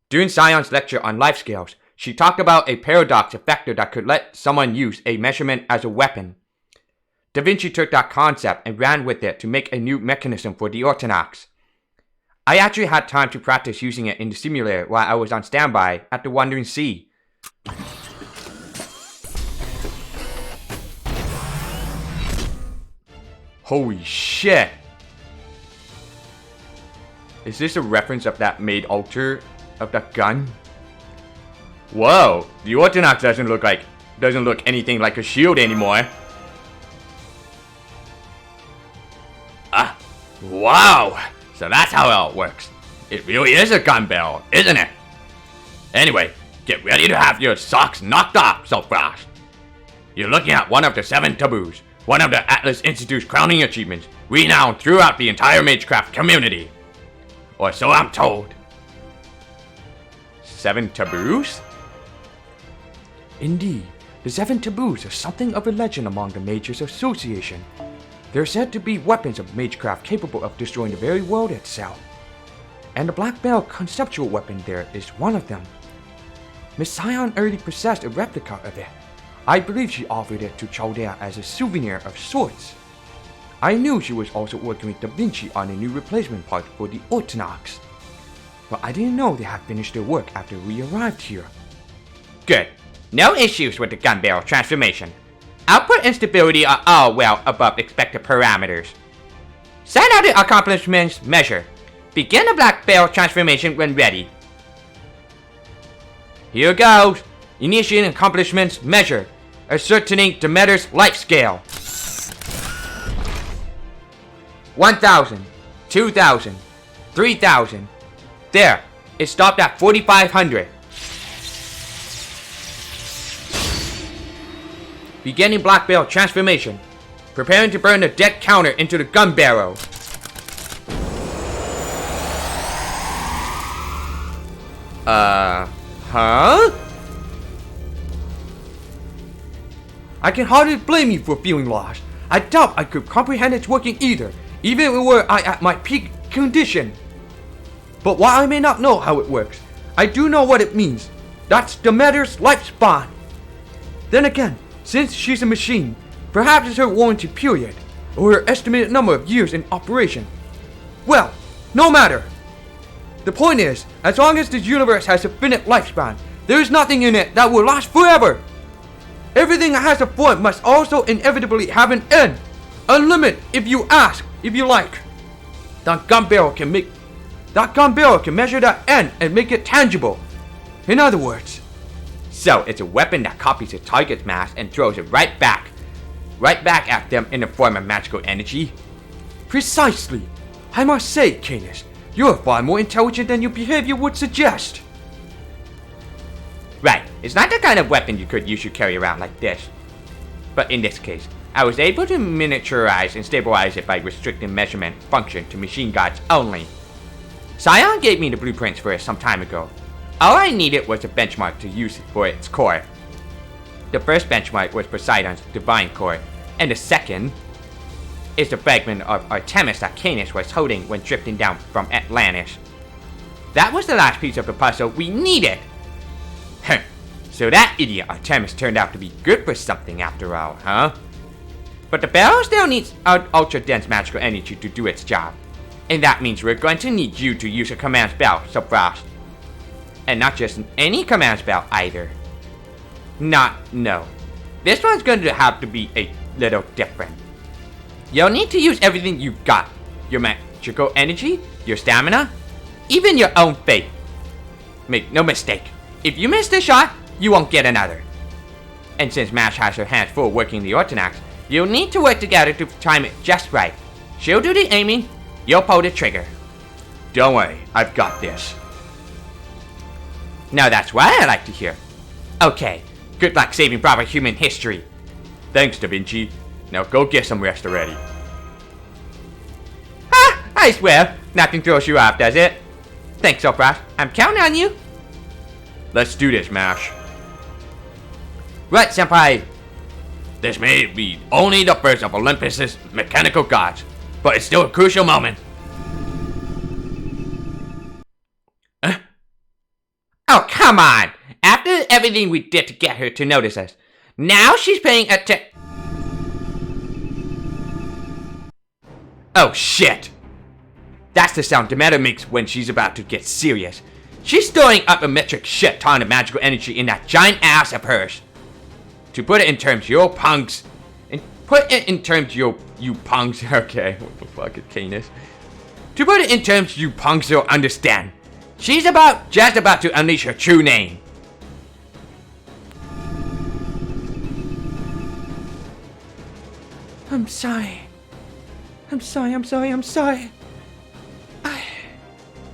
During Sion's lecture on life scales, she talked about a paradox effector that could let someone use a measurement as a weapon. Da Vinci took that concept and ran with it to make a new mechanism for the Ortonax. I actually had time to practice using it in the simulator while I was on standby at the Wandering Sea. Holy shit! Is this a reference of that made altar of that gun? Whoa! The Ortonax doesn't look anything like a shield anymore. Ah, wow! So that's how it all works. It really is a gun barrel, isn't it? Anyway, get ready to have your socks knocked off, Sopras. You're looking at one of the 7 taboos, one of the Atlas Institute's crowning achievements, renowned throughout the entire Magecraft community. Or so I'm told. 7 taboos? Indeed, the 7 taboos are something of a legend among the Mages Association. They're said to be weapons of Magecraft capable of destroying the very world itself. And the Black Barrel conceptual weapon there is one of them. Miss Sion already possessed a replica of it. I believe she offered it to Chaldea as a souvenir of sorts. I knew she was also working with Da Vinci on a new replacement part for the Ortonax. But I didn't know they had finished their work after we arrived here. Good. No issues with the gun barrel transformation. Output and stability are all well above expected parameters. Set out the accomplishments measure. Begin the Black Barrel transformation when ready. Here goes. Initiating accomplishments measure. Ascertaining Demeter's life scale. 1,000, 2,000, 3,000. There, it stopped at 4,500. Beginning black belt transformation. Preparing to burn the dead counter into the gun barrel. Huh? I can hardly blame you for feeling lost. I doubt I could comprehend its working either, even if it were I at my peak condition. But while I may not know how it works, I do know what it means. That's Demeter's lifespan. Then again, since she's a machine, perhaps it's her warranty period, or her estimated number of years in operation. Well, no matter. The point is, as long as this universe has a finite lifespan, there is nothing in it that will last forever. Everything that has a form must also inevitably have an end. A limit, if you ask, if you like. That gun barrel can measure that end and make it tangible. In other words. So it's a weapon that copies a target's mass and throws it right back at them in the form of magical energy. Precisely. I must say, Canis, you're far more intelligent than your behavior would suggest. Right, it's not the kind of weapon you could usually carry around like this. But in this case, I was able to miniaturize and stabilize it by restricting measurement function to machine gods only. Scion gave me the blueprints for it some time ago. All I needed was a benchmark to use for its core. The first benchmark was Poseidon's divine core, and the second is the fragment of Artemis that Canis was holding when drifting down from Atlantis. That was the last piece of the puzzle we needed! So that idiot Artemis turned out to be good for something after all, huh? But the barrel still needs ultra-dense magical energy to do its job. And that means we're going to need you to use a command spell, Frost. And not just any command spell either. No. This one's going to have to be a little different. You'll need to use everything you've got. Your magical energy, your stamina, even your own faith. Make no mistake, if you miss this shot, you won't get another. And since Mash has her hands full working the Ortonax, you'll need to work together to time it just right. She'll do the aiming, you'll pull the trigger. Don't worry, I've got this. Now that's what I like to hear. Okay, good luck saving proper human history. Thanks, Da Vinci. Now go get some rest already. I swear, nothing throws you off, does it? Thanks, Frost. I'm counting on you. Let's do this, Mash. Right, Senpai. This may be only the first of Olympus's mechanical gods, but it's still a crucial moment. Oh, come on! After everything we did to get her to notice us, now she's paying attention. Oh, shit! That's the sound Demeter makes when she's about to get serious. She's storing up a metric shit ton of magical energy in that giant ass of hers. To put it in terms, you punks. Okay, what the fuck is Canis? To put it in terms you punks will understand. She's just about to unleash her true name. I'm sorry.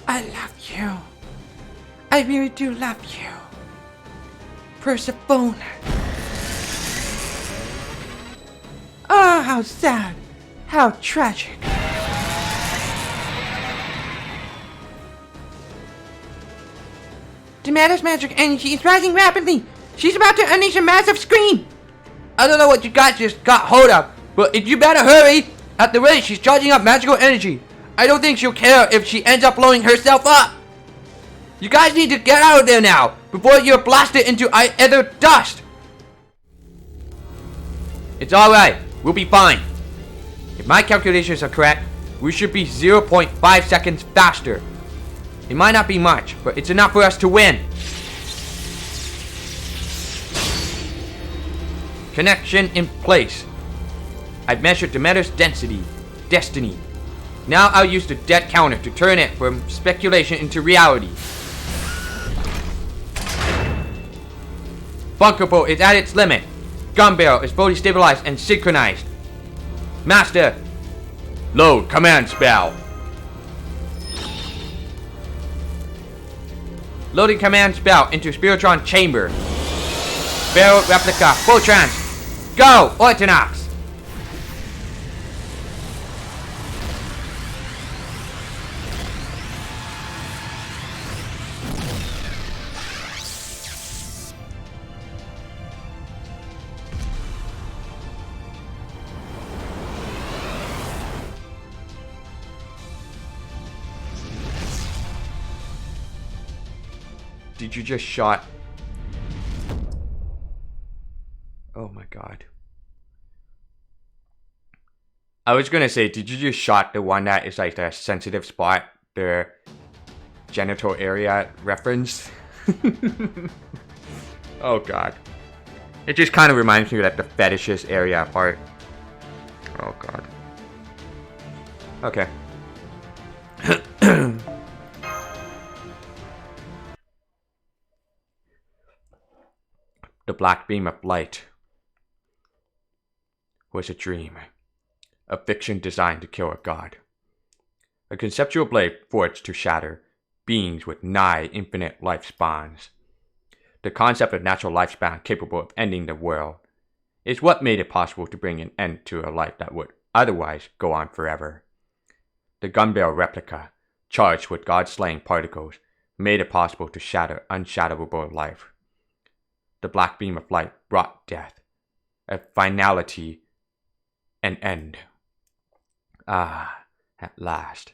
I love you. I really do love you. Persephone. Oh, how sad. How tragic. Demeter's magic energy is rising rapidly. She's about to unleash a massive scream. I don't know what you guys just got hold of, but if you better hurry. At the rate she's charging up magical energy, I don't think she'll care if she ends up blowing herself up. You guys need to get out of there now, before you're blasted into ether dust. It's alright, we'll be fine. If my calculations are correct, we should be 0.5 seconds faster. It might not be much, but it's enough for us to win. Connection in place. I've measured Demeter's destiny. Now I'll use the debt counter to turn it from speculation into reality. Bunker boat is at its limit. Gun barrel is fully stabilized and synchronized. Master, Load command spell. loading command spell into Spirotron chamber. Barrel replica full trance. Go, Ortonox! Did you just shot? Oh my god. I was gonna say, did you just shot the one that is like the sensitive spot? The genital area reference? Oh god. It just kind of reminds me of like the fetishes area part. Oh god. Okay. The black beam of light was a dream, a fiction designed to kill a god. A conceptual blade forged to shatter beings with nigh infinite lifespans. The concept of natural lifespan capable of ending the world is what made it possible to bring an end to a life that would otherwise go on forever. The gun barrel replica, charged with god-slaying particles, made it possible to shatter unshatterable life. The black beam of light brought death, a finality, an end. Ah, at last.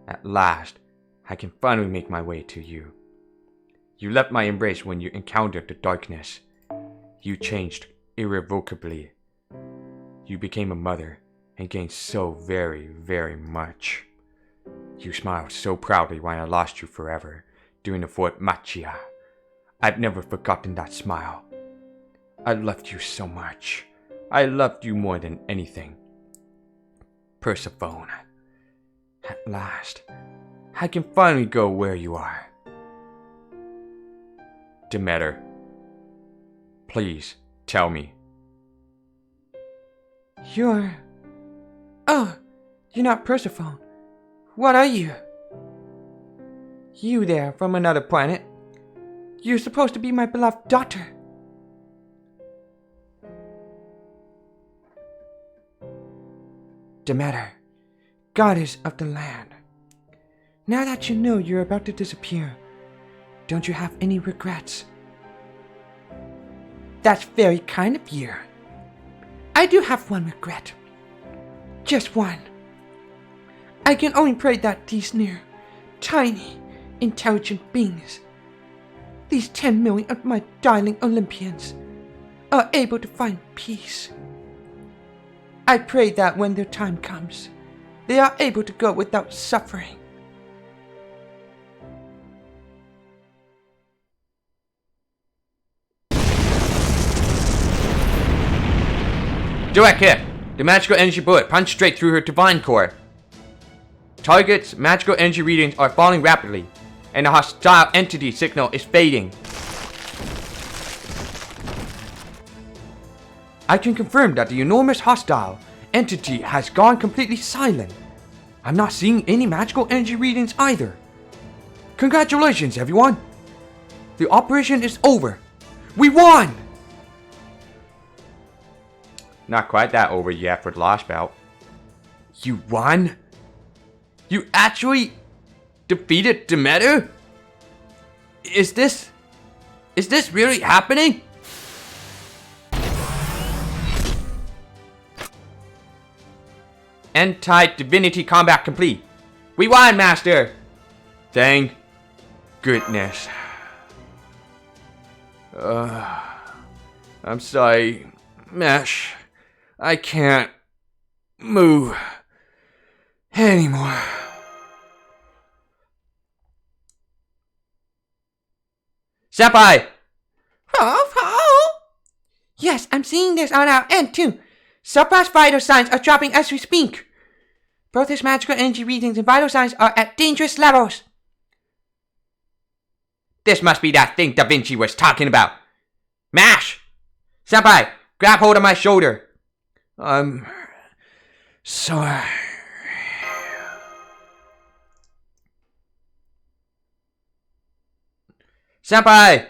At last, I can finally make my way to you. You left my embrace when you encountered the darkness. You changed irrevocably. You became a mother and gained so very, very much. You smiled so proudly when I lost you forever during the Fort Machia. I've never forgotten that smile. I loved you so much. I loved you more than anything. Persephone. At last, I can finally go where you are. Demeter, please tell me. You're... Oh, you're not Persephone. What are you? You there from another planet. You're supposed to be my beloved daughter. Demeter, goddess of the land. Now that you know you're about to disappear, don't you have any regrets? That's very kind of you. I do have one regret. Just one. I can only pray that these near, tiny, intelligent beings, these 10 million of my darling Olympians, are able to find peace. I pray that when their time comes, they are able to go without suffering. Direct hit. The magical energy bullet punched straight through her divine core. Target's magical energy readings are falling rapidly, and the hostile entity signal is fading. I can confirm that the enormous hostile entity has gone completely silent. I'm not seeing any magical energy readings either. Congratulations, everyone! The operation is over. We won! Not quite that over yet for the Lostbelt. You won? You actually defeated Demeter? Is this really happening? Anti-divinity combat complete. We won, Master! Thank goodness. I'm sorry, Mesh. I can't move anymore. Senpai! Yes, I'm seeing this on our end too. Senpai's vital signs are dropping as we speak. Both his magical energy readings and vital signs are at dangerous levels. This must be that thing Da Vinci was talking about. Mash! Senpai, grab hold of my shoulder. Sorry. Senpai!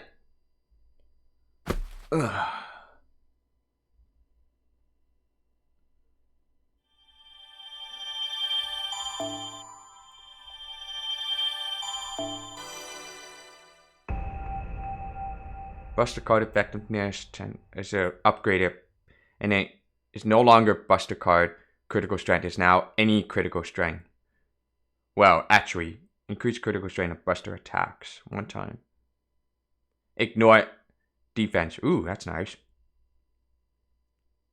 Buster Card effectiveness 10 is upgraded, and it is no longer Buster Card critical strength. It's now any critical strength. Well, actually, increase critical strength of Buster attacks 1 time. Ignore defense. Ooh, that's nice.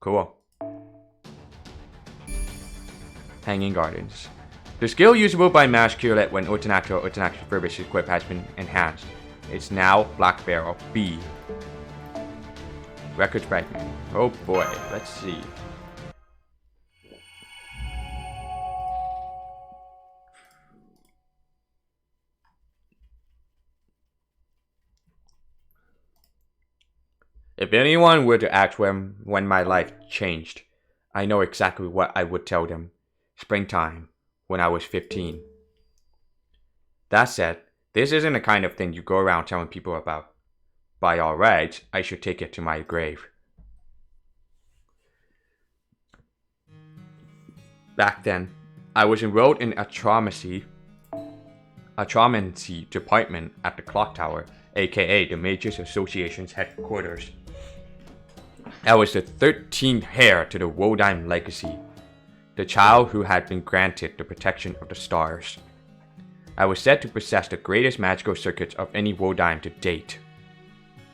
Cool. Hanging Gardens. The skill usable by Mash Curelet when Utanaka or Utanaka Furbish equip has been enhanced. It's now Black Barrel B. Record Fragment. Oh boy, let's see. If anyone were to ask when my life changed, I know exactly what I would tell them. Springtime, when I was 15. That said, this isn't the kind of thing you go around telling people about. By all rights, I should take it to my grave. Back then, I was enrolled in a traumacy department at the Clock Tower, aka the Mages Association's headquarters. I was the 13th heir to the Wodyme legacy, the child who had been granted the protection of the stars. I was said to possess the greatest magical circuits of any Wodyme to date,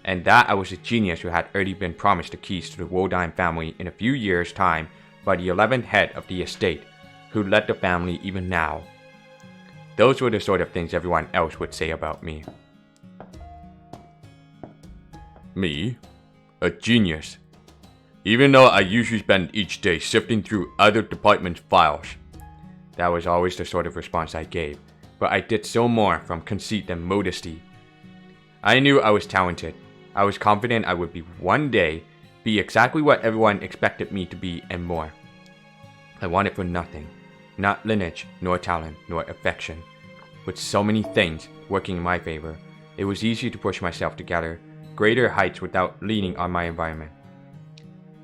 and that I was a genius who had already been promised the keys to the Wodyme family in a few years' time by the 11th head of the estate, who led the family even now. Those were the sort of things everyone else would say about me. Me? A genius. Even though I usually spend each day sifting through other departments' files. That was always the sort of response I gave, but I did so more from conceit than modesty. I knew I was talented. I was confident I would one day be exactly what everyone expected me to be and more. I wanted for nothing, not lineage, nor talent, nor affection. With so many things working in my favor, it was easy to push myself to gather greater heights without leaning on my environment.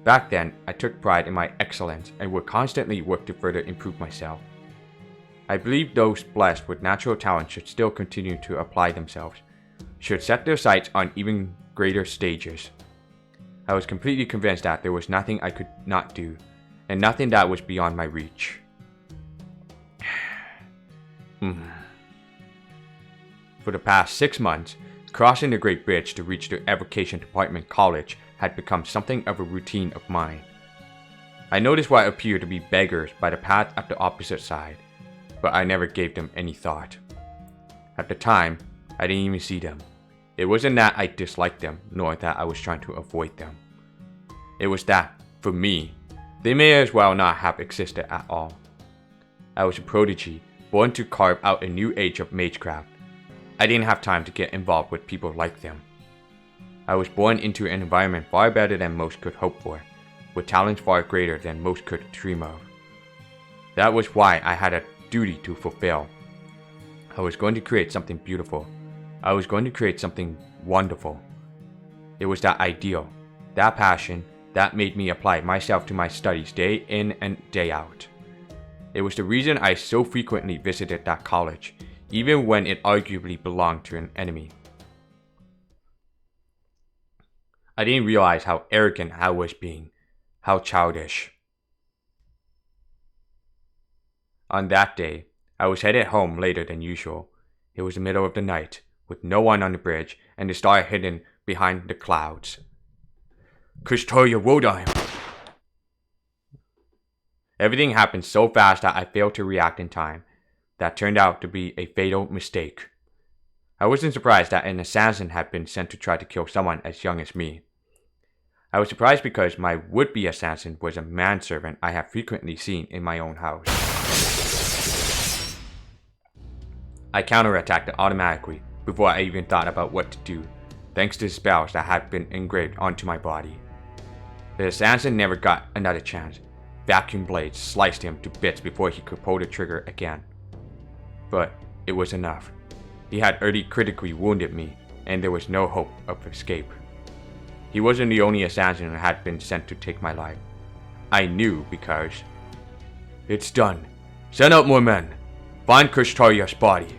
Back then, I took pride in my excellence and would constantly work to further improve myself. I believed those blessed with natural talent should still continue to apply themselves, should set their sights on even greater stages. I was completely convinced that there was nothing I could not do, and nothing that was beyond my reach. For the past 6 months, crossing the Great Bridge to reach the Evocation Department College had become something of a routine of mine. I noticed what appeared to be beggars by the path at the opposite side, but I never gave them any thought. At the time, I didn't even see them. It wasn't that I disliked them, nor that I was trying to avoid them. It was that, for me, they may as well not have existed at all. I was a prodigy, born to carve out a new age of magecraft. I didn't have time to get involved with people like them. I was born into an environment far better than most could hope for, with talents far greater than most could dream of. That was why I had a duty to fulfill. I was going to create something beautiful. I was going to create something wonderful. It was that ideal, that passion, that made me apply myself to my studies day in and day out. It was the reason I so frequently visited that college, even when it arguably belonged to an enemy. I didn't realize how arrogant I was being, how childish. On that day, I was headed home later than usual. It was the middle of the night, with no one on the bridge, and the star hidden behind the clouds. Custodia Wodyme! Everything happened so fast that I failed to react in time. That turned out to be a fatal mistake. I wasn't surprised that an assassin had been sent to try to kill someone as young as me. I was surprised because my would-be assassin was a manservant I have frequently seen in my own house. I counterattacked automatically, before I even thought about what to do, thanks to the spells that had been engraved onto my body. The assassin never got another chance. Vacuum blades sliced him to bits before he could pull the trigger again. But it was enough. He had already critically wounded me, and there was no hope of escape. He wasn't the only assassin who had been sent to take my life. I knew because... It's done. Send out more men. Find Krishtaria's body.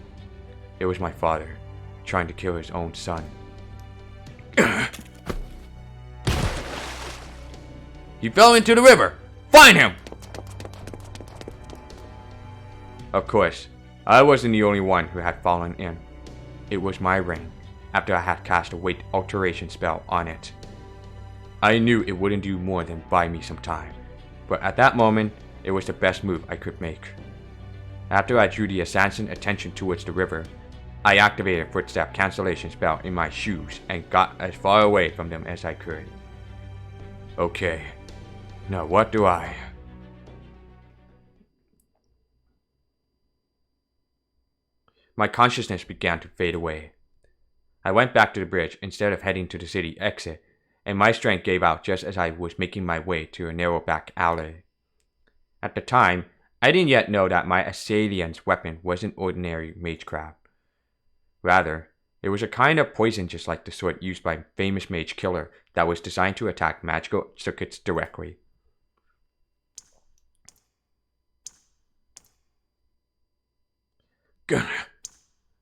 It was my father, trying to kill his own son. He fell into the river! Find him! Of course, I wasn't the only one who had fallen in. It was my ring, after I had cast a weight alteration spell on it. I knew it wouldn't do more than buy me some time, but at that moment, it was the best move I could make. After I drew the assassin's attention towards the river, I activated a footstep cancellation spell in my shoes and got as far away from them as I could. Okay, now what do I... My consciousness began to fade away. I went back to the bridge instead of heading to the city exit, and my strength gave out just as I was making my way to a narrow back alley. At the time, I didn't yet know that my assailant's weapon wasn't ordinary magecraft. Rather, it was a kind of poison just like the sort used by famous mage killer that was designed to attack magical circuits directly.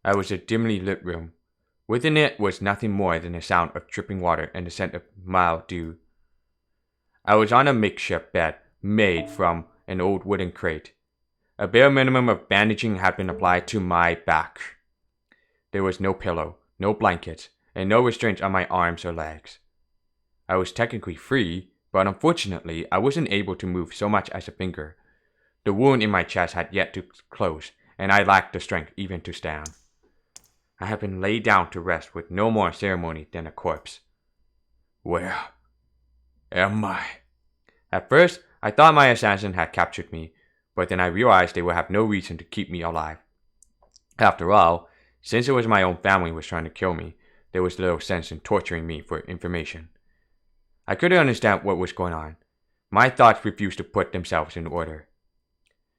I was a dimly lit room. Within it was nothing more than the sound of dripping water and the scent of mild dew. I was on a makeshift bed made from an old wooden crate. A bare minimum of bandaging had been applied to my back. There was no pillow, no blankets, and no restraints on my arms or legs. I was technically free, but unfortunately I wasn't able to move so much as a finger. The wound in my chest had yet to close, and I lacked the strength even to stand. I had been laid down to rest with no more ceremony than a corpse. Where am I? At first, I thought my assassin had captured me, but then I realized they would have no reason to keep me alive. After all, since it was my own family was trying to kill me, there was little sense in torturing me for information. I couldn't understand what was going on. My thoughts refused to put themselves in order.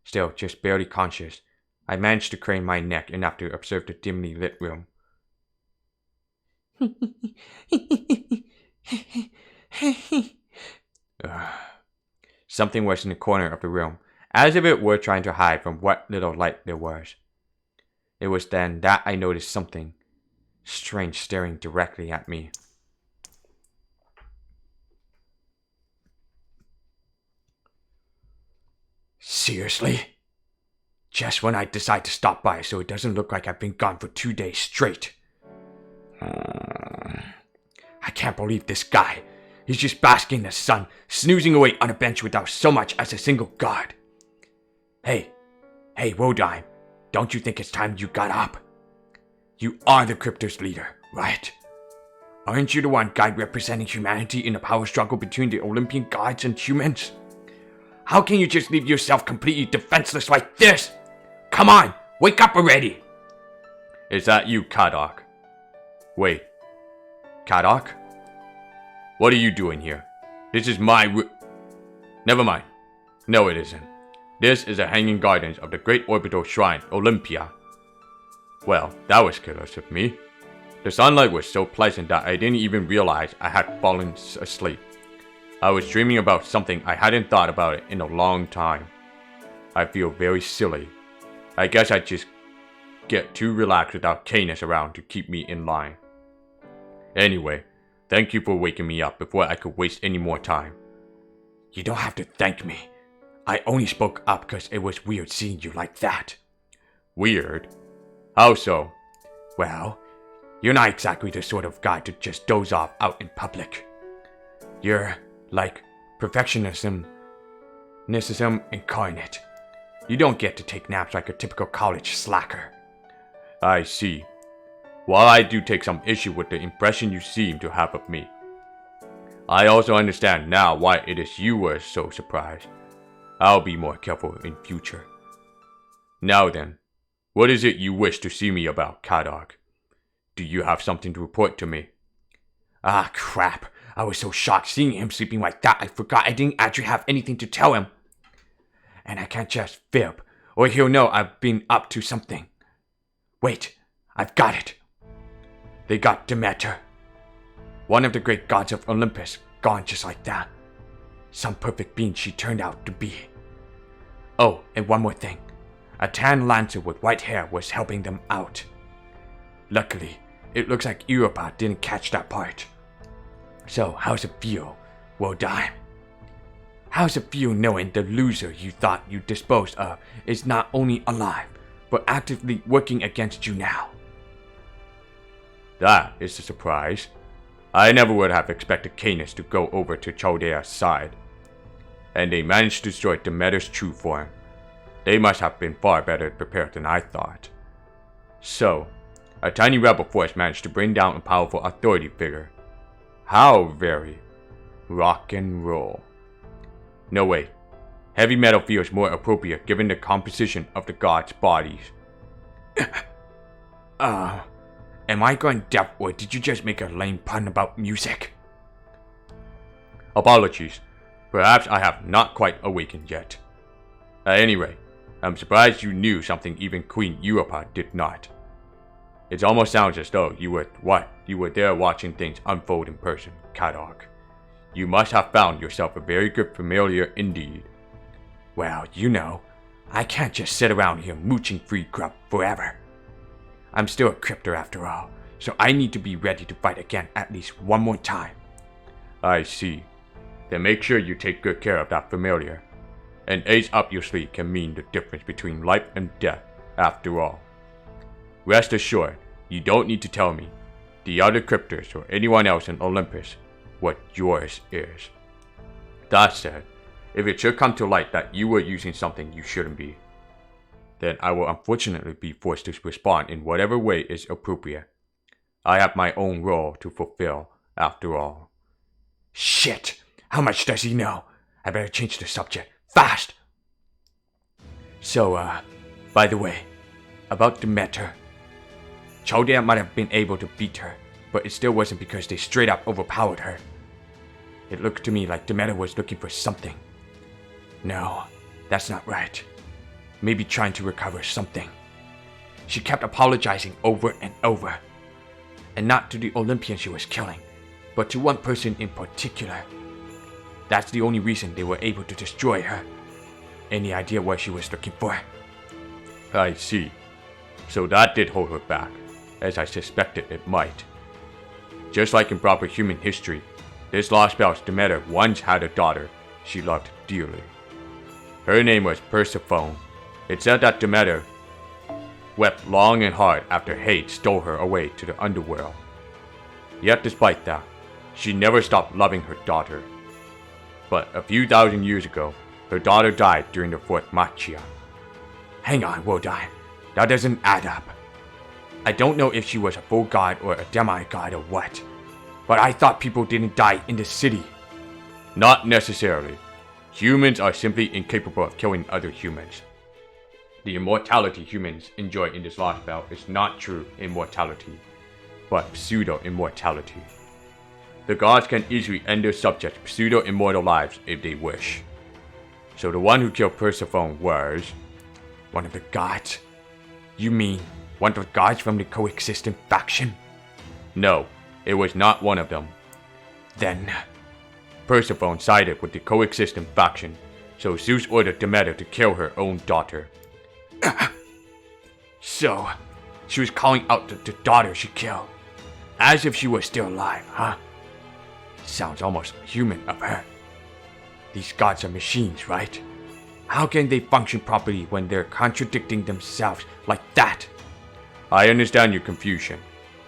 Still, just barely conscious, I managed to crane my neck enough to observe the dimly lit room. Something was in the corner of the room, as if it were trying to hide from what little light there was. It was then that I noticed something strange staring directly at me. Seriously? Just when I decide to stop by so it doesn't look like I've been gone for 2 days straight. I can't believe this guy. He's just basking in the sun, snoozing away on a bench without so much as a single guard. Hey, Wodime, don't you think it's time you got up? You are the Crypto's leader, right? Aren't you the one guy representing humanity in the power struggle between the Olympian gods and humans? How can you just leave yourself completely defenseless like this? Come on, wake up already! Is that you, Kadok? Wait, Kadok? What are you doing here? This is my Never mind. No, it isn't. This is the Hanging Gardens of the Great Orbital Shrine, Olympia. Well, that was careless of me. The sunlight was so pleasant that I didn't even realize I had fallen asleep. I was dreaming about something I hadn't thought about it in a long time. I feel very silly. I guess I just get too relaxed without Canis around to keep me in line. Anyway, thank you for waking me up before I could waste any more time. You don't have to thank me. I only spoke up because it was weird seeing you like that. Weird? How so? Well, you're not exactly the sort of guy to just doze off out in public. You're like perfectionism incarnate. You don't get to take naps like a typical college slacker. I see. While I do take some issue with the impression you seem to have of me, I also understand now why it is you were so surprised. I'll be more careful in future. Now then, what is it you wish to see me about, Kadok? Do you have something to report to me? Ah, crap. I was so shocked seeing him sleeping like that, I forgot I didn't actually have anything to tell him. And I can't just fib, or he'll know I've been up to something. Wait, I've got it. They got Demeter. One of the great gods of Olympus, gone just like that. Some perfect being she turned out to be. Oh, and one more thing. A tan lancer with white hair was helping them out. Luckily, it looks like Europa didn't catch that part. So, how's it feel, Wodai? How's it feel knowing the loser you thought you disposed of is not only alive, but actively working against you now? That is a surprise. I never would have expected Canis to go over to Chaldea's side. And they managed to destroy Demeter's true form. They must have been far better prepared than I thought. So, a tiny rebel force managed to bring down a powerful authority figure. How very rock and roll. No way. Heavy metal feels more appropriate given the composition of the gods' bodies. Am I going deaf or did you just make a lame pun about music? Apologies. Perhaps I have not quite awakened yet. At any rate, I'm surprised you knew something even Queen Europa did not. It almost sounds as though you were there watching things unfold in person, Kadok. You must have found yourself a very good familiar indeed. Well, you know, I can't just sit around here mooching free grub forever. I'm still a cryptor after all, so I need to be ready to fight again at least one more time. I see. Then make sure you take good care of that familiar. An ace up your sleeve can mean the difference between life and death, after all. Rest assured, you don't need to tell me, the other cryptors or anyone else in Olympus, what yours is. That said, if it should come to light that you were using something you shouldn't be, then I will unfortunately be forced to respond in whatever way is appropriate. I have my own role to fulfill, after all. Shit! How much does he know? I better change the subject, fast! So, by the way, about Demeter. Chaldea might have been able to beat her, but it still wasn't because they straight up overpowered her. It looked to me like Demeter was looking for something. No, that's not right. Maybe trying to recover something. She kept apologizing over and over. And not to the Olympians she was killing, but to one person in particular. That's the only reason they were able to destroy her. Any idea what she was looking for? I see. So that did hold her back, as I suspected it might. Just like in proper human history, this Lostbelt's Demeter once had a daughter she loved dearly. Her name was Persephone. It said that Demeter wept long and hard after hate stole her away to the underworld. Yet despite that, she never stopped loving her daughter. But a few thousand years ago, her daughter died during the fourth Machia. Hang on, Wodai. That doesn't add up. I don't know if she was a full god or a demigod or what, but I thought people didn't die in the city. Not necessarily. Humans are simply incapable of killing other humans. The immortality humans enjoy in this Lostbelt is not true immortality, but pseudo-immortality. The gods can easily end their subjects' pseudo-immortal lives if they wish. So the one who killed Persephone was one of the gods? You mean one of the gods from the coexistent faction? No, it was not one of them. Then Persephone sided with the coexistent faction, so Zeus ordered Demeter to kill her own daughter. So, she was calling out the daughter she killed, as if she was still alive, huh? Sounds almost human of her. These gods are machines, right? How can they function properly when they're contradicting themselves like that? I understand your confusion,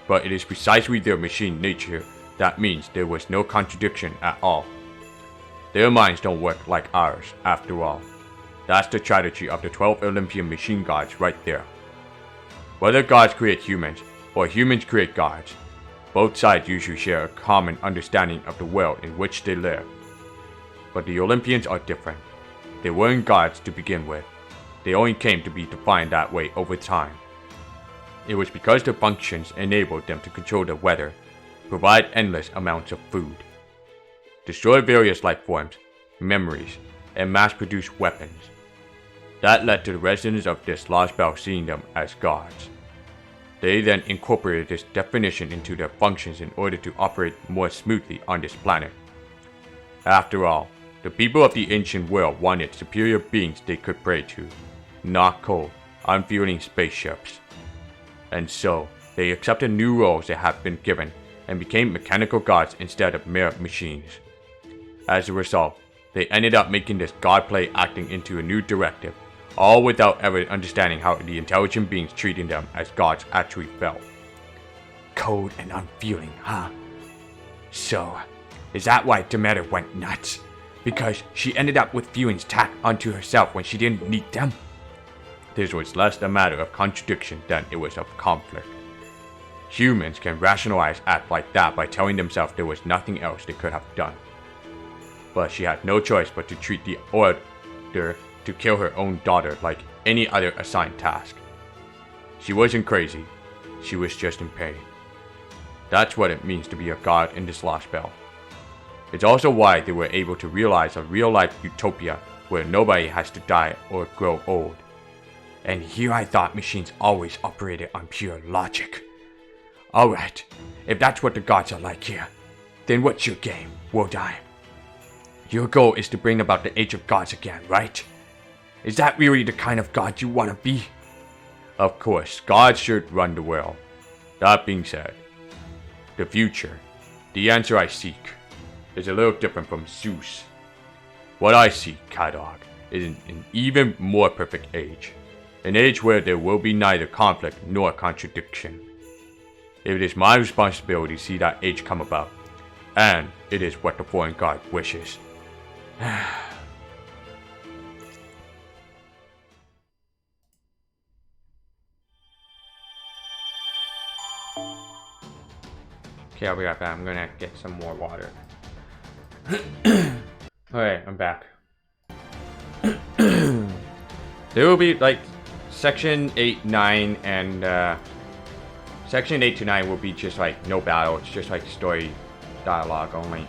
but it is precisely their machine nature that means there was no contradiction at all. Their minds don't work like ours, after all. That's the strategy of the 12 Olympian machine gods right there. Whether gods create humans, or humans create gods, both sides usually share a common understanding of the world in which they live. But the Olympians are different. They weren't gods to begin with. They only came to be defined that way over time. It was because their functions enabled them to control the weather, provide endless amounts of food, destroy various life forms, memories, and mass-produce weapons. That led to the residents of this Lostbelt seeing them as gods. They then incorporated this definition into their functions in order to operate more smoothly on this planet. After all, the people of the ancient world wanted superior beings they could pray to, not cold, unfeeling spaceships. And so, they accepted new roles they had been given and became mechanical gods instead of mere machines. As a result, they ended up making this god play acting into a new directive, all without ever understanding how the intelligent beings treating them as gods actually felt. Cold and unfeeling, huh? So, is that why Demeter went nuts? Because she ended up with feelings tacked onto herself when she didn't need them? This was less a matter of contradiction than it was of conflict. Humans can rationalize acts like that by telling themselves there was nothing else they could have done. But she had no choice but to treat the order to kill her own daughter like any other assigned task. She wasn't crazy, she was just in pain. That's what it means to be a god in this Lostbelt. It's also why they were able to realize a real-life utopia where nobody has to die or grow old. And here I thought machines always operated on pure logic. Alright, if that's what the gods are like here, then what's your game, Wodai? Your goal is to bring about the Age of Gods again, right? Is that really the kind of god you want to be? Of course, gods should run the world. That being said, the future, the answer I seek, is a little different from Zeus. What I seek, Cadog, is an even more perfect age. An age where there will be neither conflict nor contradiction. It is my responsibility to see that age come about, and it is what the foreign god wishes. Okay, I'll be right back. I'm gonna get some more water. Alright, I'm back. There will be like section 8, 9, and section 8 to 9 will be just like no battle. It's just like story dialogue only.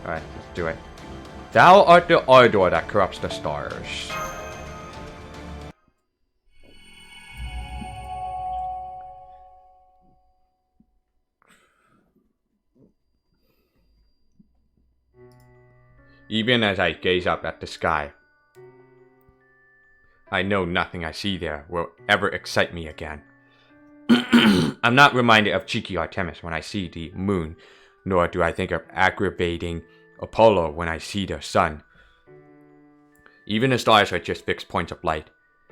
Alright, let's do it. Thou art the ardor that corrupts the stars. Even as I gaze up at the sky, I know nothing I see there will ever excite me again. I'm not reminded of cheeky Artemis when I see the moon, nor do I think of aggravating Apollo when I see the sun. Even the stars are just fixed points of light,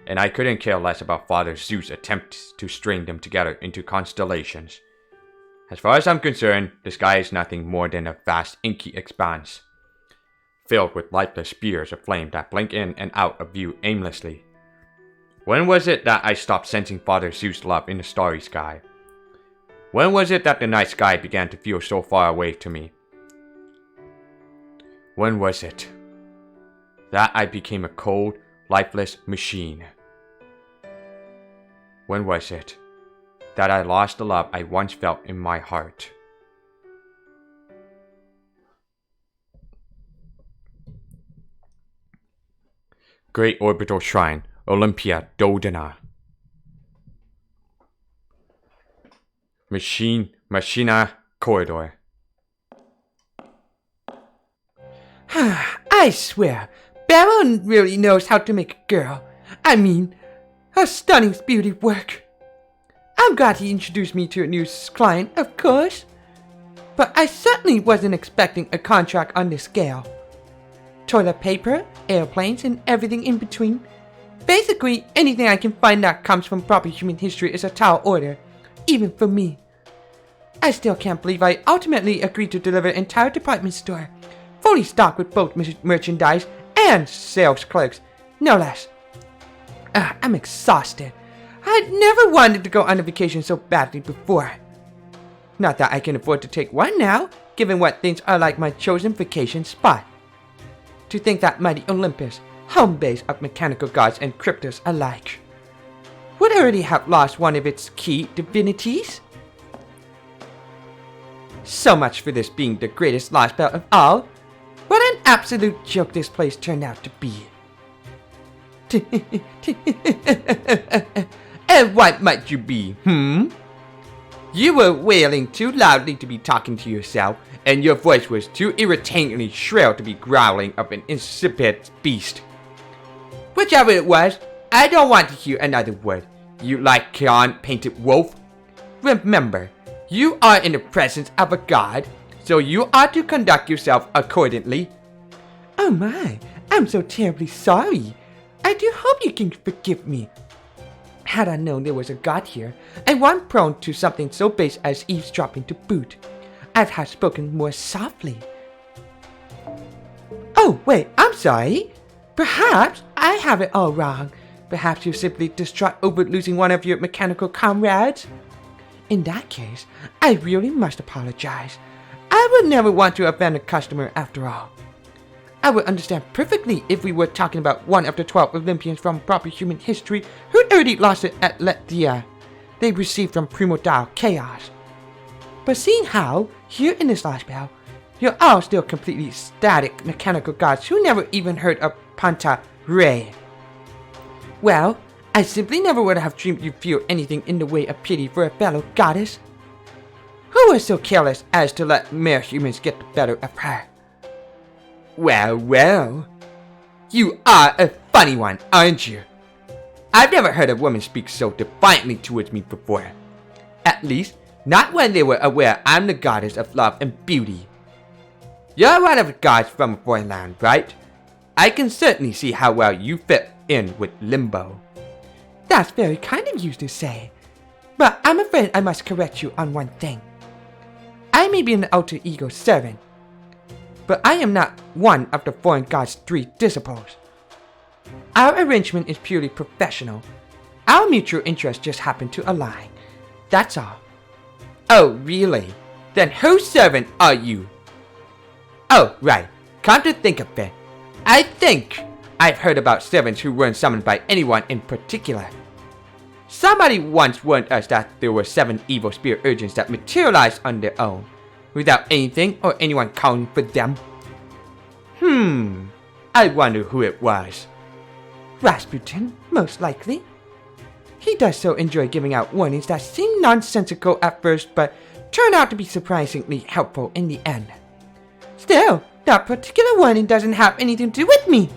and I couldn't care less about Father Zeus' attempts to string them together into constellations. As far as I'm concerned, the sky is nothing more than a vast inky expanse, filled with lifeless spears of flame that blink in and out of view aimlessly. When was it that I stopped sensing Father Zeus' love in the starry sky? When was it that the night sky began to feel so far away to me? When was it that I became a cold, lifeless machine? When was it that I lost the love I once felt in my heart? Great Orbital Shrine, Olympia Dodana. Machina Corridor. I swear, Baron really knows how to make a girl. I mean, her stunning beauty work. I'm glad he introduced me to a new client, of course. But I certainly wasn't expecting a contract on this scale. Toilet paper, airplanes, and everything in between. Basically, anything I can find that comes from proper human history is a tall order, even for me. I still can't believe I ultimately agreed to deliver an entire department store, fully stocked with both merchandise and sales clerks, no less. I'm exhausted. I'd never wanted to go on a vacation so badly before. Not that I can afford to take one now, given what things are like my chosen vacation spot. To think that mighty Olympus, home base of mechanical gods and cryptos alike. would already have lost one of its key divinities. So much for this being the greatest Lostbelt of all. What an absolute joke this place turned out to be. And what might you be, You were wailing too loudly to be talking to yourself, and your voice was too irritatingly shrill to be growling of an insipid beast. Whichever it was, I don't want to hear another word, you light-painted wolf. Remember, you are in the presence of a god, so you ought to conduct yourself accordingly. Oh my, I'm so terribly sorry. I do hope you can forgive me. Had I known there was a god here, and one prone to something so base as eavesdropping to boot, I'd have spoken more softly. Oh, wait, I'm sorry. Perhaps I have it all wrong. Perhaps you're simply distraught over losing one of your mechanical comrades. In that case, I really must apologize. I would never want to offend a customer after all. I would understand perfectly if we were talking about one of the 12 Olympians from proper human history who'd already lost it at Letia they received from primordial chaos. But seeing how, here in this Lostbelt, you're all still completely static mechanical gods who never even heard of Panta Ray. Well, I simply never would have dreamed you'd feel anything in the way of pity for a fellow goddess. Who was so careless as to let mere humans get the better of her? Well, well. You are a funny one, aren't you? I've never heard a woman speak so defiantly towards me before. At least, not when they were aware I'm the goddess of love and beauty. You're one of the gods from a foreign land, right? I can certainly see how well you fit in with Limbo. That's very kind of you to say. But I'm afraid I must correct you on one thing. I may be an alter ego servant, but I am not one of the foreign god's 3 disciples. Our arrangement is purely professional. Our mutual interests just happen to align. That's all. Oh, really? Then whose servant are you? Oh, right. Come to think of it, I think I've heard about servants who weren't summoned by anyone in particular. Somebody once warned us that there were 7 evil spirit urgents that materialized on their own, without anything or anyone calling for them. I wonder who it was. Rasputin, most likely. He does so enjoy giving out warnings that seem nonsensical at first, but turn out to be surprisingly helpful in the end. Still, that particular warning doesn't have anything to do with me.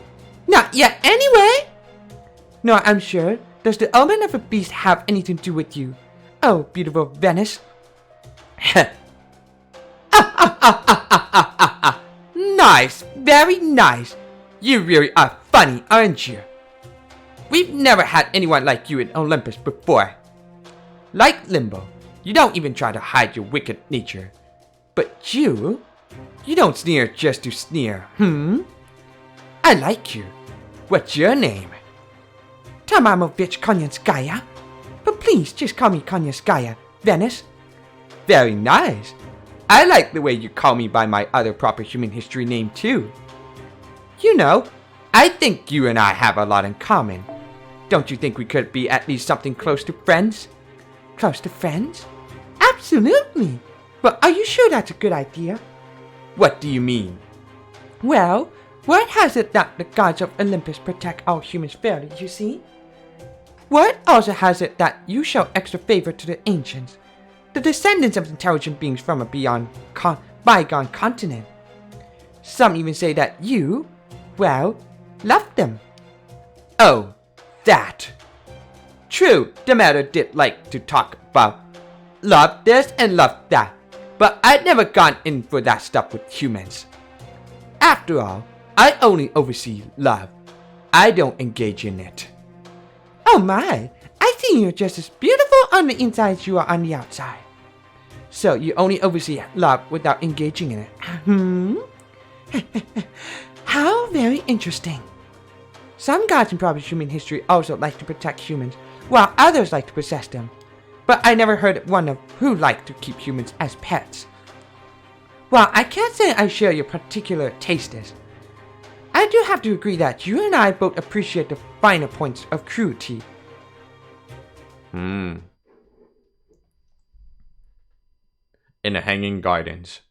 Not yet, anyway. Nor, I'm sure, does the omen of a beast have anything to do with you. Oh, beautiful Venice. Nice, very nice. You really are funny, aren't you? We've never had anyone like you in Olympus before. Like Limbo, you don't even try to hide your wicked nature. But you don't sneer just to sneer, I like you. What's your name? Tamamovich Konyanskaya. But please, just call me Konyanskaya, Venice. Very nice. I like the way you call me by my other proper human history name too. You know, I think you and I have a lot in common. Don't you think we could be at least something close to friends? Close to friends? Absolutely. But are you sure that's a good idea? What do you mean? Well, word has it that the gods of Olympus protect all humans fairly, you see? Word also has it that you show extra favor to the ancients, the descendants of intelligent beings from a bygone continent. Some even say that you, well, loved them. Oh, that. True, Demeter did like to talk about love this and love that, but I'd never gone in for that stuff with humans. After all, I only oversee love. I don't engage in it. Oh my, I think you're just as beautiful on the inside as you are on the outside. So you only oversee love without engaging in it. How very interesting. Some gods in proper human history also like to protect humans, while others like to possess them. But I never heard one of who liked to keep humans as pets. Well, I can't say I share your particular tastes. I do have to agree that you and I both appreciate the finer points of cruelty. In the Hanging Gardens.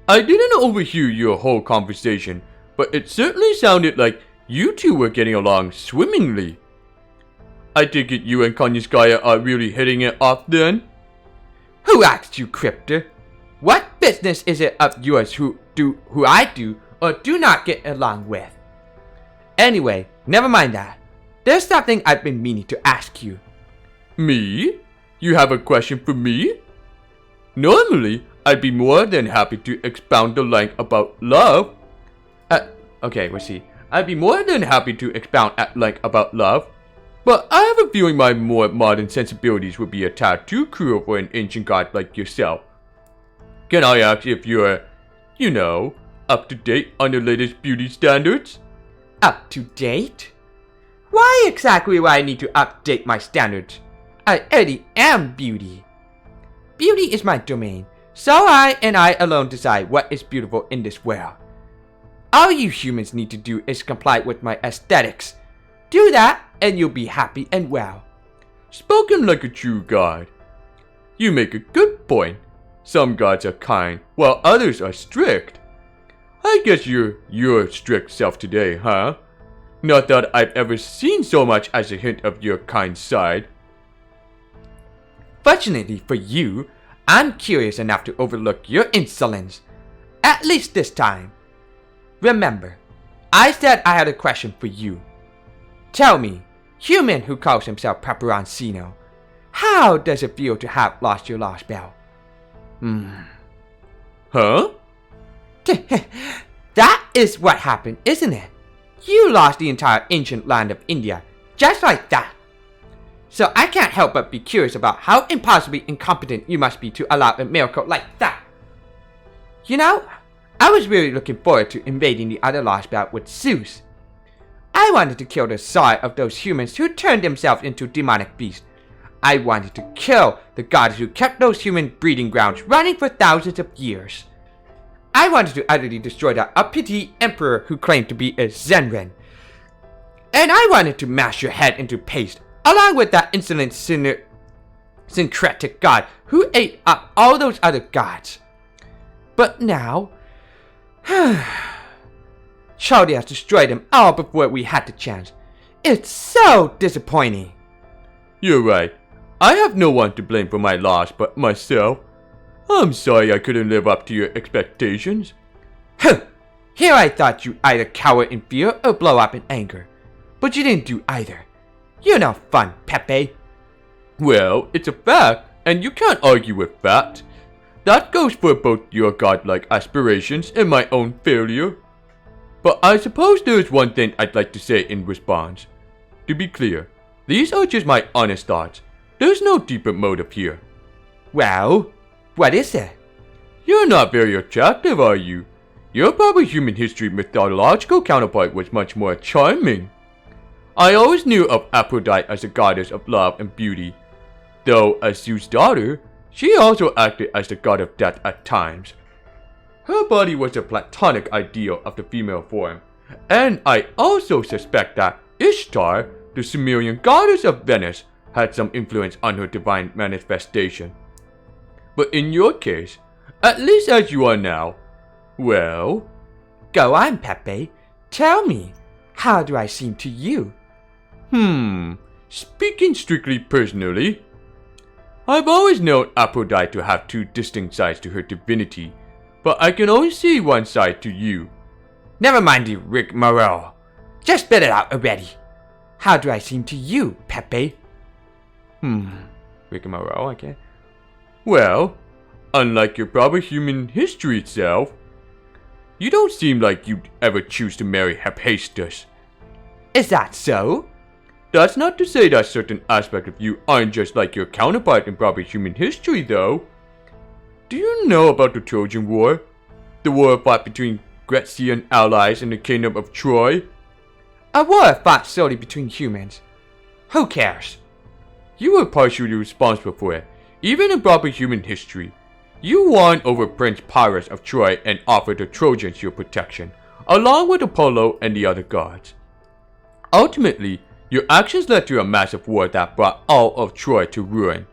I didn't overhear your whole conversation, but it certainly sounded like you two were getting along swimmingly. I take it you and Konyaskaya are really hitting it off then? Who asked you, Cryptor? What business is it of yours who I do or do not get along with? Anyway, never mind that. There's something I've been meaning to ask you. Me? You have a question for me? Normally, I'd be more than happy to expound the length about love. Okay, we'll see. I'd be more than happy to expound at length about love. But I have a feeling my more modern sensibilities would be a tad too cruel for an ancient god like yourself. Can I ask if you're, up to date on the latest beauty standards? Up to date? Why exactly would I need to update my standards? I already am beauty. Beauty is my domain, so I alone decide what is beautiful in this world. All you humans need to do is comply with my aesthetics. Do that, and you'll be happy and well. Spoken like a true god. You make a good point. Some gods are kind, while others are strict. I guess you're your strict self today, huh? Not that I've ever seen so much as a hint of your kind side. Fortunately for you, I'm curious enough to overlook your insolence. At least this time. Remember, I said I had a question for you. Tell me, human who calls himself Peperoncino, how does it feel to have lost your Lostbelt? Huh? That is what happened, isn't it? You lost the entire ancient land of India, just like that. So I can't help but be curious about how impossibly incompetent you must be to allow a miracle like that. You know, I was really looking forward to invading the other Lostbelt with Zeus. I wanted to kill the soul of those humans who turned themselves into demonic beasts. I wanted to kill the gods who kept those human breeding grounds running for thousands of years. I wanted to utterly destroy that uppity emperor who claimed to be a Zenren. And I wanted to mash your head into paste, along with that insolent syncretic god who ate up all those other gods. But now, Charlie has destroyed them all before we had the chance. It's so disappointing. You're right. I have no one to blame for my loss but myself. I'm sorry I couldn't live up to your expectations. Here I thought you'd either cower in fear or blow up in anger. But you didn't do either. You're no fun, Pepe. Well, it's a fact, and you can't argue with fact. That goes for both your godlike aspirations and my own failure. But I suppose there is one thing I'd like to say in response. To be clear, these are just my honest thoughts. There's no deeper motive here. Well, what is it? You're not very attractive, are you? Your probably human history mythological counterpart was much more charming. I always knew of Aphrodite as a goddess of love and beauty. Though, as Zeus' daughter, she also acted as the god of death at times. Her body was a platonic ideal of the female form, and I also suspect that Ishtar, the Sumerian goddess of Venice, had some influence on her divine manifestation. But in your case, at least as you are now, well... Go on, Pepe. Tell me, how do I seem to you? Speaking strictly personally, I've always known Aphrodite to have two distinct sides to her divinity, but I can only see one side to you. Never mind the rigmarole. Just spit it out already. How do I seem to you, Pepe? Rigmarole, okay. Well, unlike your proper human history itself, you don't seem like you'd ever choose to marry Hephaestus. Is that so? That's not to say that certain aspects of you aren't just like your counterpart in proper human history, though. Do you know about the Trojan War? The war fought between Grecian allies in the kingdom of Troy? A war fought solely between humans. Who cares? You were partially responsible for it, even in proper human history. You won over Prince Pyrrhus of Troy and offered the Trojans your protection, along with Apollo and the other gods. Ultimately, Your actions led to a massive war that brought all of Troy to ruin.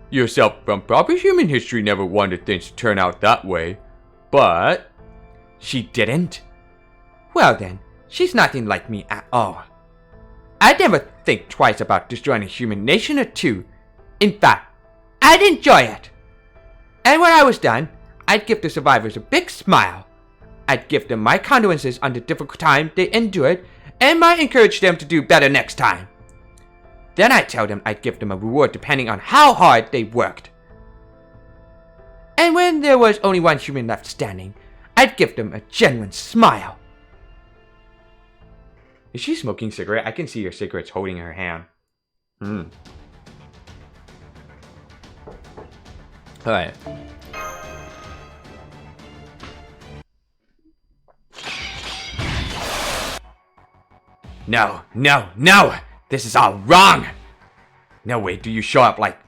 Yourself from proper human history never wanted things to turn out that way, but... She didn't? Well then, she's nothing like me at all. I'd never think twice about destroying a human nation or two. In fact, I'd enjoy it. And when I was done, I'd give the survivors a big smile. I'd give them my condolences on the difficult time they endured, and might encourage them to do better next time. Then I'd tell them I'd give them a reward depending on how hard they worked. And when there was only one human left standing, I'd give them a genuine smile. Is she smoking a cigarette? I can see her cigarettes holding her hand. Alright. No, no, no! This is all wrong! No way do you show up like...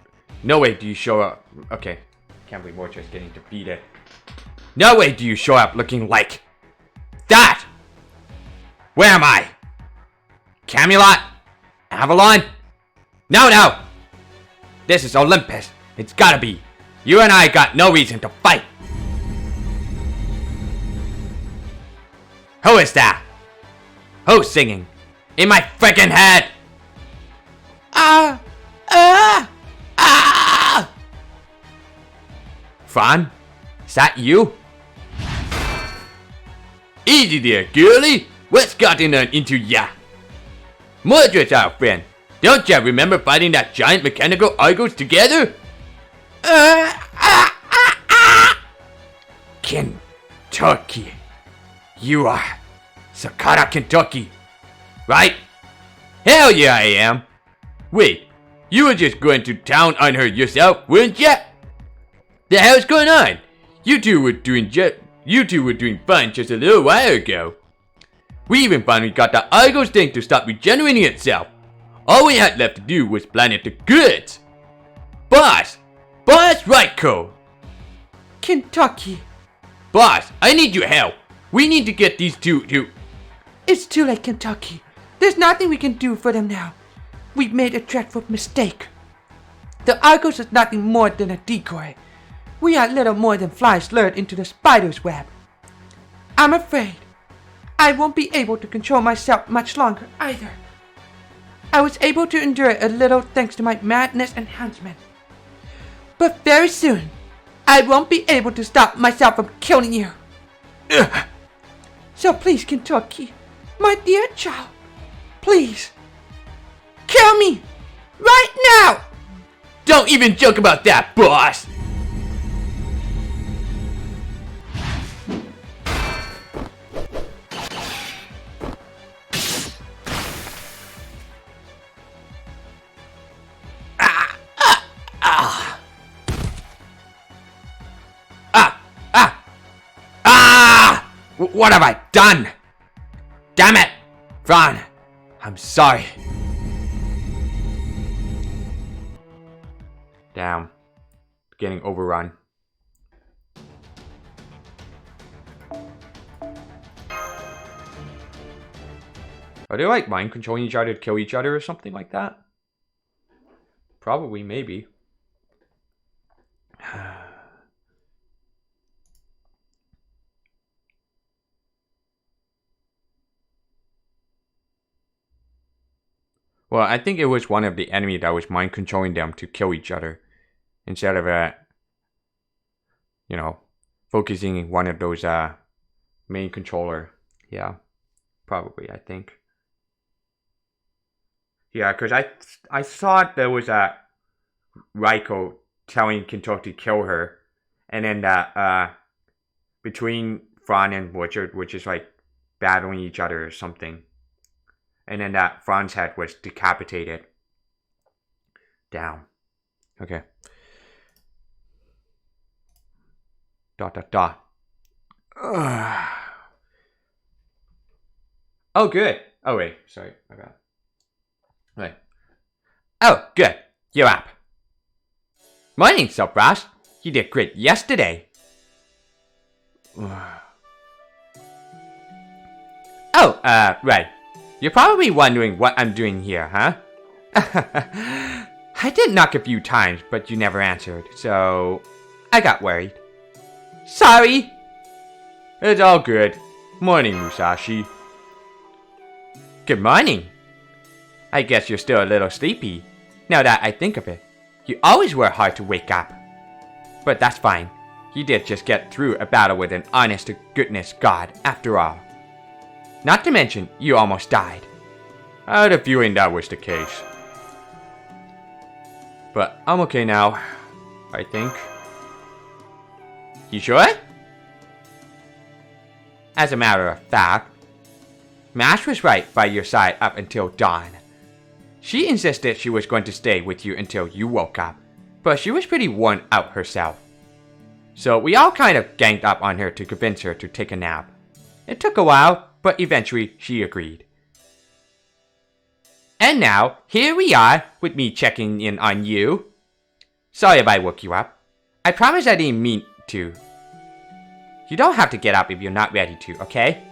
No way do you show up... Okay. Can't believe we're just getting defeated. No way do you show up looking like... that! Where am I? Camelot? Avalon? No, no! This is Olympus. It's gotta be. You and I got no reason to fight. Who is that? Who's singing? In my freaking head! Fran? Is that you? Easy there, girlie! What's gotten into ya? Mordred's our friend. Don't ya remember fighting that giant mechanical Argos together? Kentucky. You are Sakata, Kentucky. Right? Hell yeah, I am. Wait, you were just going to town on her yourself, weren't ya? The hell's going on? You two were doing fine just a little while ago. We even finally got the Argos thing to stop regenerating itself. All we had left to do was planet the goods. Boss! Boss Raiko! Kentucky. Boss, I need your help. We need to get these two to... It's too late, Kentucky. There's nothing we can do for them now. We've made a dreadful mistake. The Argos is nothing more than a decoy. We are little more than flies lured into the spider's web. I'm afraid I won't be able to control myself much longer either. I was able to endure a little thanks to my madness enhancement. But very soon, I won't be able to stop myself from killing you. Ugh. So please, Kentucky, my dear child, please, kill me right now! Don't even joke about that, boss! What have I done? Damn it! Fran, I'm sorry. Damn. Getting overrun. Are they like mind controlling each other to kill each other or something like that? Probably, maybe. Well, I think it was one of the enemy that was mind controlling them to kill each other. Instead of, you know, focusing in one of those, main controller. Yeah, probably, I think. Yeah, because I thought there was a Raiko telling Kentucky to kill her. And then that, between Fran and Richard, which is like battling each other or something. And then that Fran's head was decapitated. Down. Okay. Ugh. Oh, good. Oh, wait. Sorry. My bad. Right. Oh, good. You're up. Morning, Supras. You did great yesterday. Oh, right. You're probably wondering what I'm doing here, huh? I did knock a few times, but you never answered, so I got worried. Sorry! It's all good. Morning, Musashi. Good morning. I guess you're still a little sleepy, now that I think of it. You always were hard to wake up. But that's fine. You did just get through a battle with an honest-to-goodness god, after all. Not to mention, you almost died. I had a feeling that was the case. But I'm okay now, I think. You sure? As a matter of fact, Mash was right by your side up until dawn. She insisted she was going to stay with you until you woke up, but she was pretty worn out herself. So we all kind of ganged up on her to convince her to take a nap. It took a while, but eventually she agreed. And now, here we are, with me checking in on you. Sorry if I woke you up. I promise I didn't mean to. You don't have to get up if you're not ready to, okay?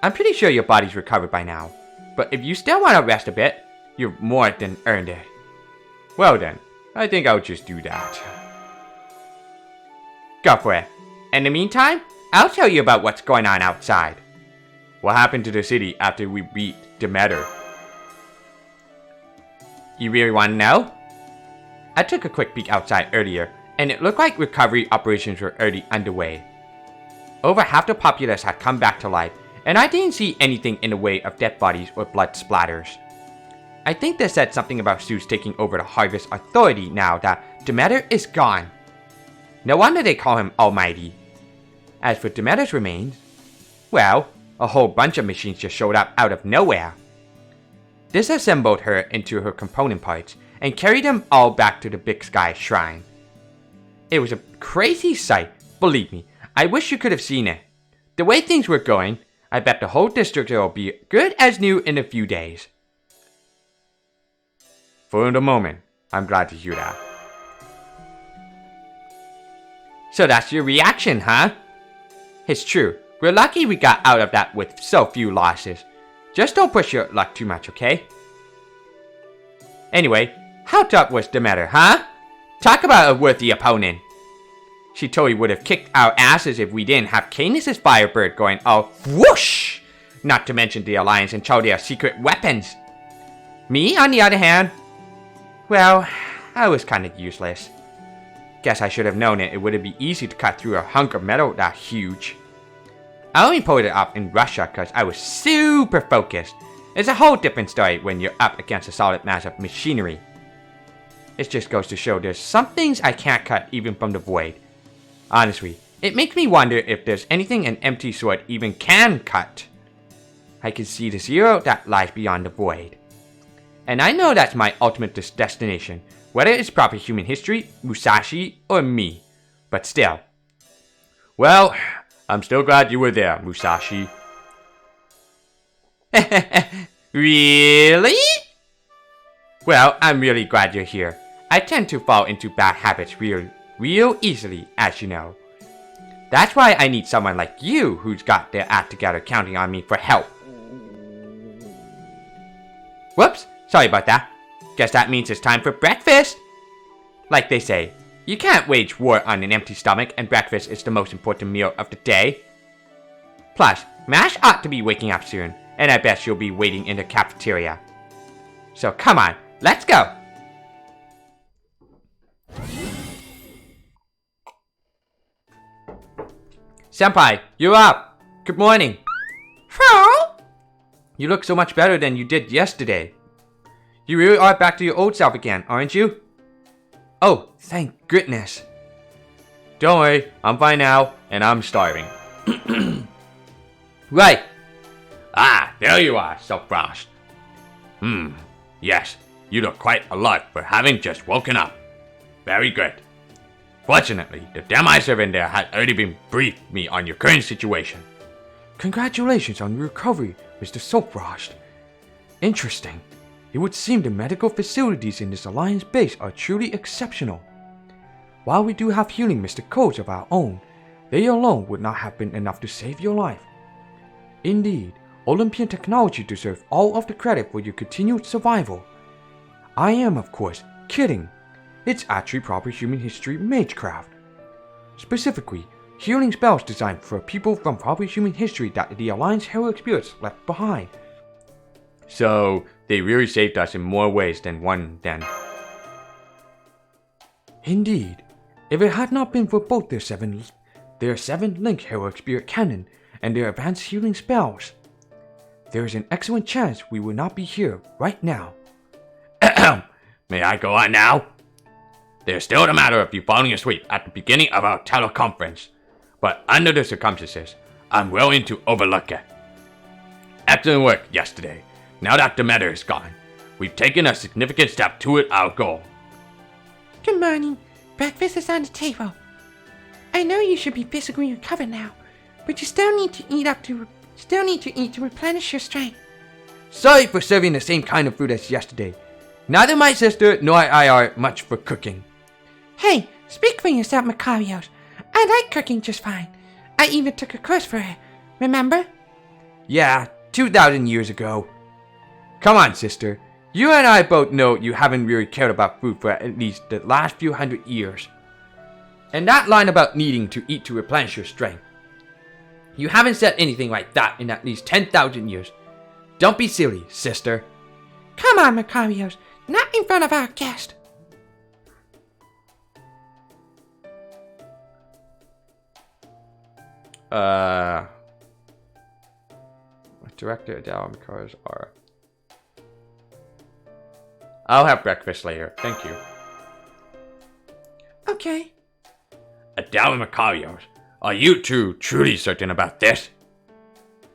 I'm pretty sure your body's recovered by now. But if you still want to rest a bit, you've more than earned it. Well then, I think I'll just do that. Go for it. In the meantime, I'll tell you about what's going on outside. What happened to the city after we beat Demeter? You really want to know? I took a quick peek outside earlier, and it looked like recovery operations were already underway. Over half the populace had come back to life, and I didn't see anything in the way of dead bodies or blood splatters. I think this said something about Zeus taking over the Harvest Authority now that Demeter is gone. No wonder they call him Almighty. As for Demeter's remains, well, a whole bunch of machines just showed up out of nowhere. Disassembled her into her component parts and carried them all back to the Big Sky Shrine. It was a crazy sight, believe me. I wish you could have seen it. The way things were going, I bet the whole district will be good as new in a few days. For the moment, I'm glad to hear that. So that's your reaction, huh? It's true. We're lucky we got out of that with so few losses. Just don't push your luck too much, okay? Anyway, how tough was Demeter, huh? Talk about a worthy opponent. She totally would have kicked our asses if we didn't have Canis' Firebird going all whoosh! Not to mention the Alliance and their secret weapons. Me, on the other hand, well, I was kind of useless. Guess I should have known it wouldn't be easy to cut through a hunk of metal that huge. I only pulled it up in Russia because I was super focused. It's a whole different story when you're up against a solid mass of machinery. It just goes to show there's some things I can't cut even from the void. Honestly, it makes me wonder if there's anything an empty sword even can cut. I can see the zero that lies beyond the void. And I know that's my ultimate destination, whether it's proper human history, Musashi, or me. But still. Well, I'm still glad you were there, Musashi. Really? Well, I'm really glad you're here. I tend to fall into bad habits real easily, as you know. That's why I need someone like you who's got their act together counting on me for help. Whoops, sorry about that. Guess that means it's time for breakfast. Like they say, you can't wage war on an empty stomach, and breakfast is the most important meal of the day. Plus, Mash ought to be waking up soon, and I bet she'll be waiting in the cafeteria. So come on, let's go! Senpai, you're up! Good morning! How? You look so much better than you did yesterday. You really are back to your old self again, aren't you? Oh, thank goodness. Don't worry, I'm fine now, and I'm starving. Right. Ah, there you are, Self-Frost. Yes, you look quite alert for having just woken up. Very good. Fortunately, the demi-servant there had already been briefed me on your current situation. Congratulations on your recovery, Mr. Self-Frost. Interesting. It would seem the medical facilities in this Alliance base are truly exceptional. While we do have healing Mr. Codes of our own, they alone would not have been enough to save your life. Indeed, Olympian technology deserves all of the credit for your continued survival. I am, of course, kidding. It's actually proper human history magecraft. Specifically, healing spells designed for people from proper human history that the Alliance heroic spirits left behind. So, they really saved us in more ways than one then. Indeed. If it had not been for both their 7-link heroic spirit cannon and their advanced healing spells, there is an excellent chance we would not be here right now. May I go on now? There's still the matter of you falling asleep at the beginning of our teleconference, but under the circumstances, I'm willing to overlook it. Excellent work yesterday. Now that the matter is gone, we've taken a significant step toward our goal. Good morning. Breakfast is on the table. I know you should be physically recovered now, but you still need to eat to replenish your strength. Sorry for serving the same kind of food as yesterday. Neither my sister nor I are much for cooking. Hey, speak for yourself, Macarios. I like cooking just fine. I even took a course for it. Remember? Yeah, 2,000 years ago. Come on, sister. You and I both know you haven't really cared about food for at least the last few hundred years. And that line about needing to eat to replenish your strength. You haven't said anything like that in at least 10,000 years. Don't be silly, sister. Come on, Macarios. Not in front of our guest. Director Adele and cars are. I'll have breakfast later. Thank you. Okay. Adele and Macarios, are you two truly certain about this?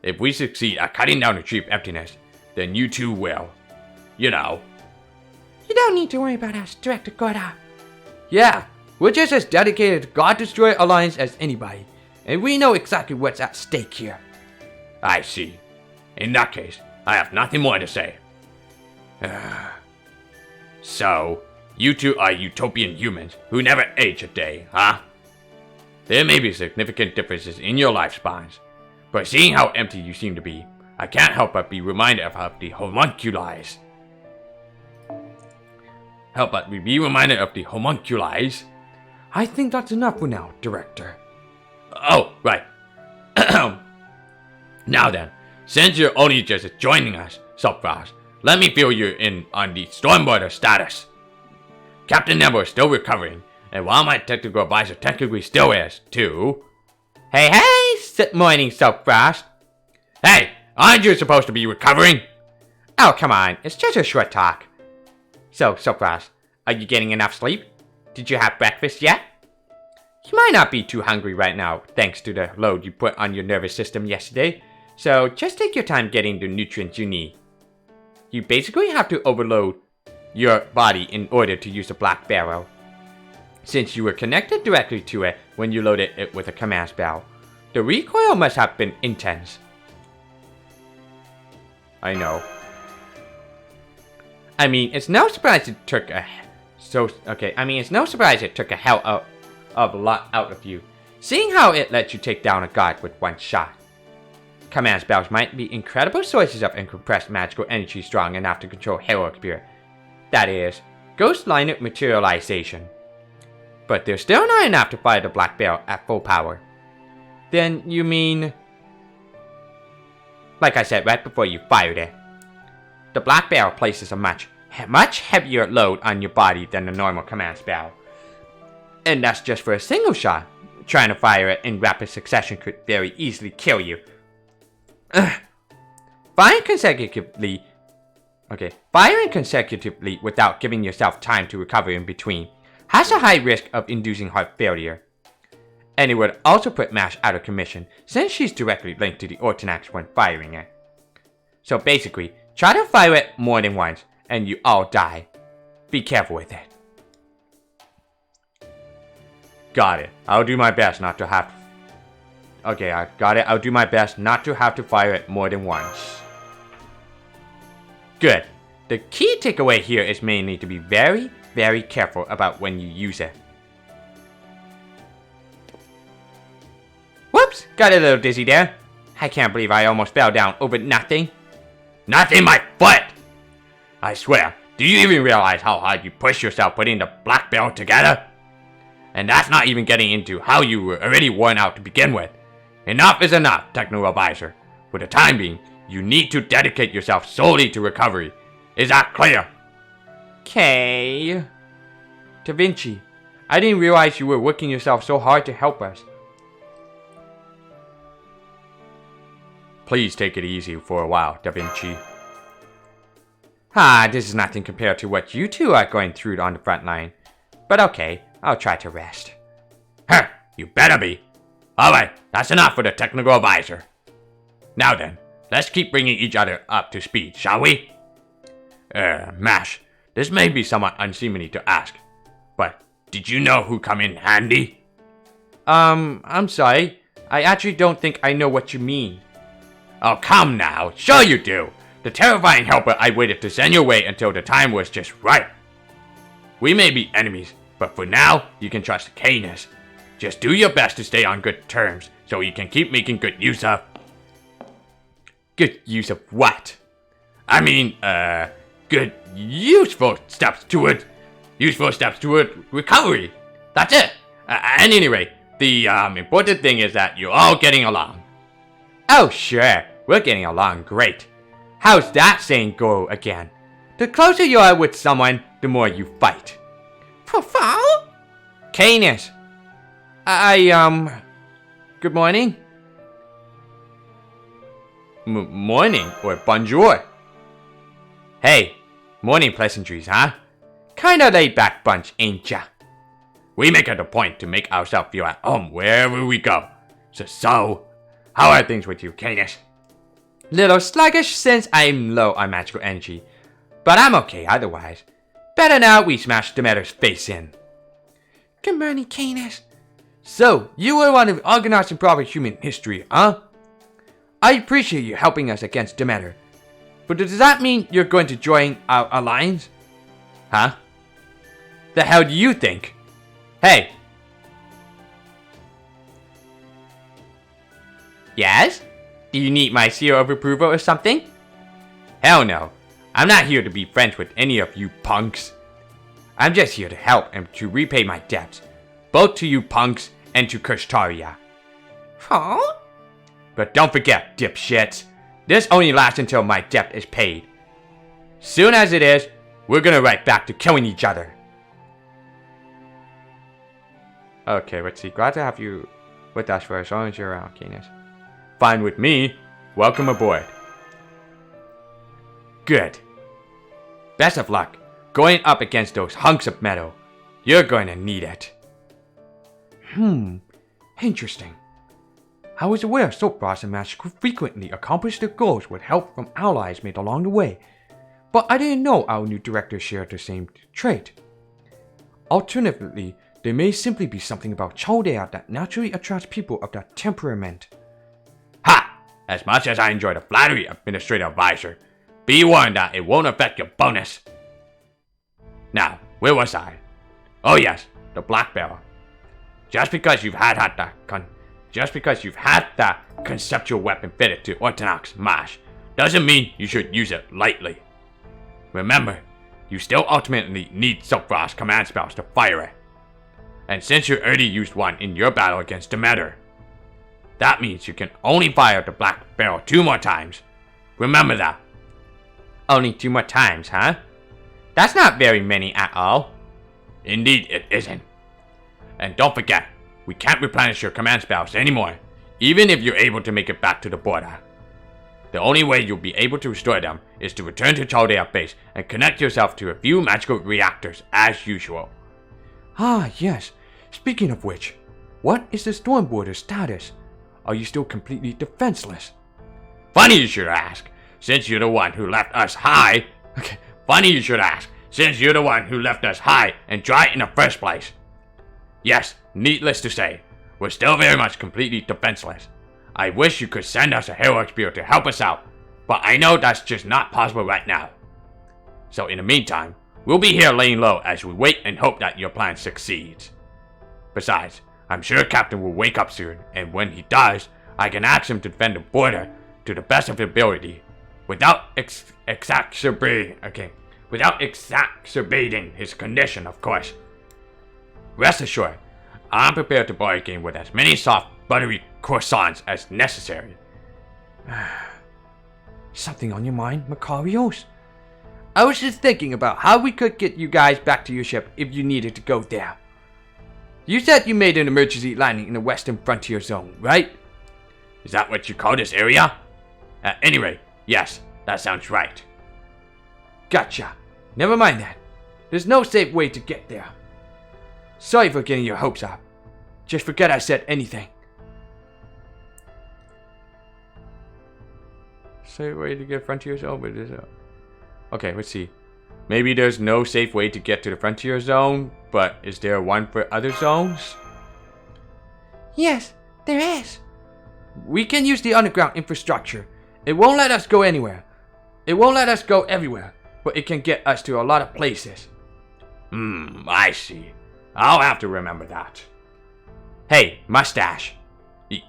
If we succeed at cutting down the tree of emptiness, then you two will. You know. You don't need to worry about us, Director Gorda. Yeah, we're just as dedicated to God Destroyer Alliance as anybody, and we know exactly what's at stake here. I see. In that case, I have nothing more to say. So, you two are utopian humans who never age a day, huh? There may be significant differences in your lifespans, but seeing how empty you seem to be, I can't help but be reminded of the homunculi. I think that's enough for now, Director. Oh, right. Now then, since you're only just joining us, Subfrost, let me fill you in on the Stormwater status. Captain Neville is still recovering, and while my technical advisor technically still is, too. Hey, morning, Subfrost. Hey, aren't you supposed to be recovering? Oh, come on, it's just a short talk. So, Subfrost, are you getting enough sleep? Did you have breakfast yet? You might not be too hungry right now, thanks to the load you put on your nervous system yesterday, so just take your time getting the nutrients you need. You basically have to overload your body in order to use the Black Barrel, since you were connected directly to it when you loaded it with a command spell. The recoil must have been intense. I know. I mean, it's no surprise it took a hell of a lot out of you, seeing how it lets you take down a god with one shot. Command spells might be incredible sources of compressed magical energy strong enough to control heroic spirit. That is, ghost lineup materialization. But they're still not enough to fire the Black Barrel at full power. Then you mean... Like I said right before you fired it, the Black Barrel places a much heavier load on your body than the normal command spell. And that's just for a single shot. Trying to fire it in rapid succession could very easily kill you. Firing consecutively without giving yourself time to recover in between has a high risk of inducing heart failure. And it would also put MASH out of commission since she's directly linked to the Ortonax when firing it. So basically, try to fire it more than once and you all die. Be careful with it. Got it. I'll do my best not to have... Okay, I got it. I'll do my best not to have to fire it more than once. Good. The key takeaway here is mainly to be very, very careful about when you use it. Whoops! Got a little dizzy there. I can't believe I almost fell down over nothing. Nothing my foot! I swear, do you even realize how hard you push yourself putting the black belt together? And that's not even getting into how you were already worn out to begin with. Enough is enough, Technical Advisor. For the time being, you need to dedicate yourself solely to recovery. Is that clear? Okay. Da Vinci, I didn't realize you were working yourself so hard to help us. Please take it easy for a while, Da Vinci. This is nothing compared to what you two are going through on the front line. But okay, I'll try to rest. Huh, you better be. Alright, that's enough for the Technical Advisor. Now then, let's keep bringing each other up to speed, shall we? Mash, this may be somewhat unseemly to ask, but did you know who come in handy? I'm sorry. I actually don't think I know what you mean. Oh, come now. Sure you do. The terrifying helper I waited to send your way until the time was just right. We may be enemies, but for now, you can trust Canis. Just do your best to stay on good terms, so you can keep making good use of... Good use of what? I mean, good useful steps toward recovery. That's it. At any rate, the important thing is that you're all getting along. Oh sure, we're getting along great. How's that saying go again? The closer you are with someone, the more you fight. Canis. Good morning? Morning or bonjour. Hey, morning pleasantries, huh? Kinda laid back bunch, ain't ya? We make it a point to make ourselves feel at home wherever we go. So, how are things with you, Canis? Little sluggish since I'm low on magical energy, but I'm okay otherwise. Better now we smash Demeter's face in. Good morning, Canis. So, you were one of organized and proper human history, huh? I appreciate you helping us against Demeter, but does that mean you're going to join our alliance? Huh? The hell do you think? Hey! Yes? Do you need my seal of approval or something? Hell no. I'm not here to be friends with any of you punks. I'm just here to help and to repay my debts, both to you punks and to Kirshtaria. Huh? But don't forget, dipshits, this only lasts until my debt is paid. Soon as it is, we're gonna right back to killing each other. Okay, let's see. Glad to have you with us for as long as you're around, Canis. Fine with me. Welcome aboard. Good. Best of luck going up against those hunks of metal. You're going to need it. Interesting. I was aware Soapboss and Mash could frequently accomplish their goals with help from allies made along the way, but I didn't know our new director shared the same trait. Alternatively, there may simply be something about Chaldea that naturally attracts people of that temperament. Ha! As much as I enjoy the flattery, Administrative Advisor, be warned that it won't affect your bonus. Now, where was I? Oh yes, the Black Belt. Just because you've had that conceptual weapon fitted to Orthodox Mash doesn't mean you should use it lightly. Remember, you still ultimately need Silkfrost command spells to fire it. And since you already used one in your battle against Demeter, that means you can only fire the Black Barrel 2 more times. Remember that. Only 2 more times, huh? That's not very many at all. Indeed it isn't. And don't forget, we can't replenish your command spells anymore, even if you're able to make it back to the border. The only way you'll be able to restore them is to return to Chaldea base and connect yourself to a few magical reactors as usual. Ah, yes. Speaking of which, what is the Stormborder's status? Are you still completely defenseless? Funny you should ask, since you're the one who left us high. Funny you should ask, since you're the one who left us high and dry in the first place. Yes, needless to say, we're still very much completely defenseless. I wish you could send us a heroic spirit to help us out, but I know that's just not possible right now. So in the meantime, we'll be here laying low as we wait and hope that your plan succeeds. Besides, I'm sure Captain will wake up soon, and when he does, I can ask him to defend the border to the best of his ability, without exacerbating his condition, of course. Rest assured, I'm prepared to bargain with as many soft, buttery croissants as necessary. Something on your mind, Macarios? I was just thinking about how we could get you guys back to your ship if you needed to go there. You said you made an emergency landing in the Western Frontier Zone, right? Is that what you call this area? At any rate, yes, that sounds right. Gotcha. Never mind that. There's no safe way to get there. Sorry for getting your hopes up. Just forget I said anything. Safe way to get Frontier Zone, but there's a... Okay, let's see. Maybe there's no safe way to get to the Frontier Zone, but is there one for other zones? Yes, there is. We can use the underground infrastructure. It won't let us go anywhere. It won't let us go everywhere, but it can get us to a lot of places. I see. I'll have to remember that. Hey, Mustache.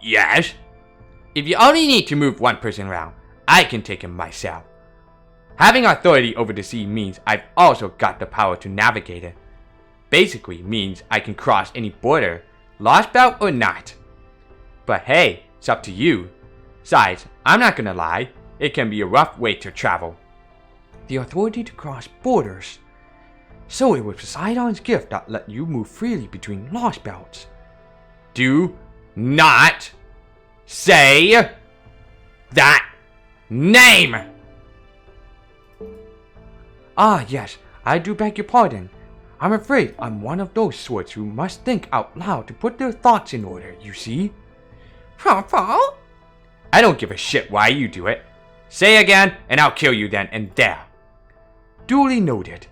Yes? If you only need to move one person around, I can take him myself. Having authority over the sea means I've also got the power to navigate it. Basically means I can cross any border, Lostbelt or not. But hey, it's up to you. Besides, I'm not gonna lie, it can be a rough way to travel. The authority to cross borders. So it was Poseidon's gift that let you move freely between Lostbelts. Do not say that name! Ah yes, I do beg your pardon. I'm afraid I'm one of those sorts who must think out loud to put their thoughts in order, you see? I don't give a shit why you do it. Say again, and I'll kill you then and there. Duly noted.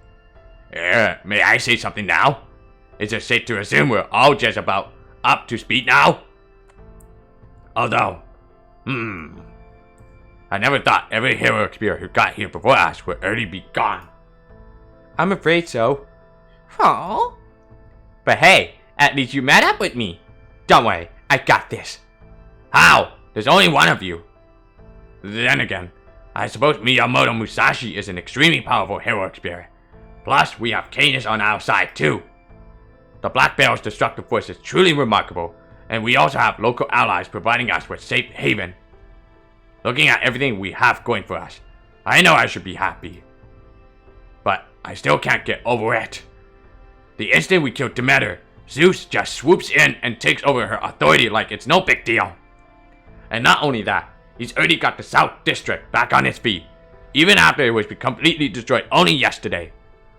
May I say something now? Is it safe to assume we're all just about up to speed now? Although, I never thought every hero spirit who got here before us would already be gone. I'm afraid so. Oh. But hey, at least you met up with me. Don't worry, I got this. How? There's only one of you. Then again, I suppose Miyamoto Musashi is an extremely powerful heroic spirit. Plus, we have Canis on our side too. The Black Barrel's destructive force is truly remarkable, and we also have local allies providing us with safe haven. Looking at everything we have going for us, I know I should be happy. But I still can't get over it. The instant we kill Demeter, Zeus just swoops in and takes over her authority like it's no big deal. And not only that, he's already got the South District back on its feet, even after it was completely destroyed only yesterday.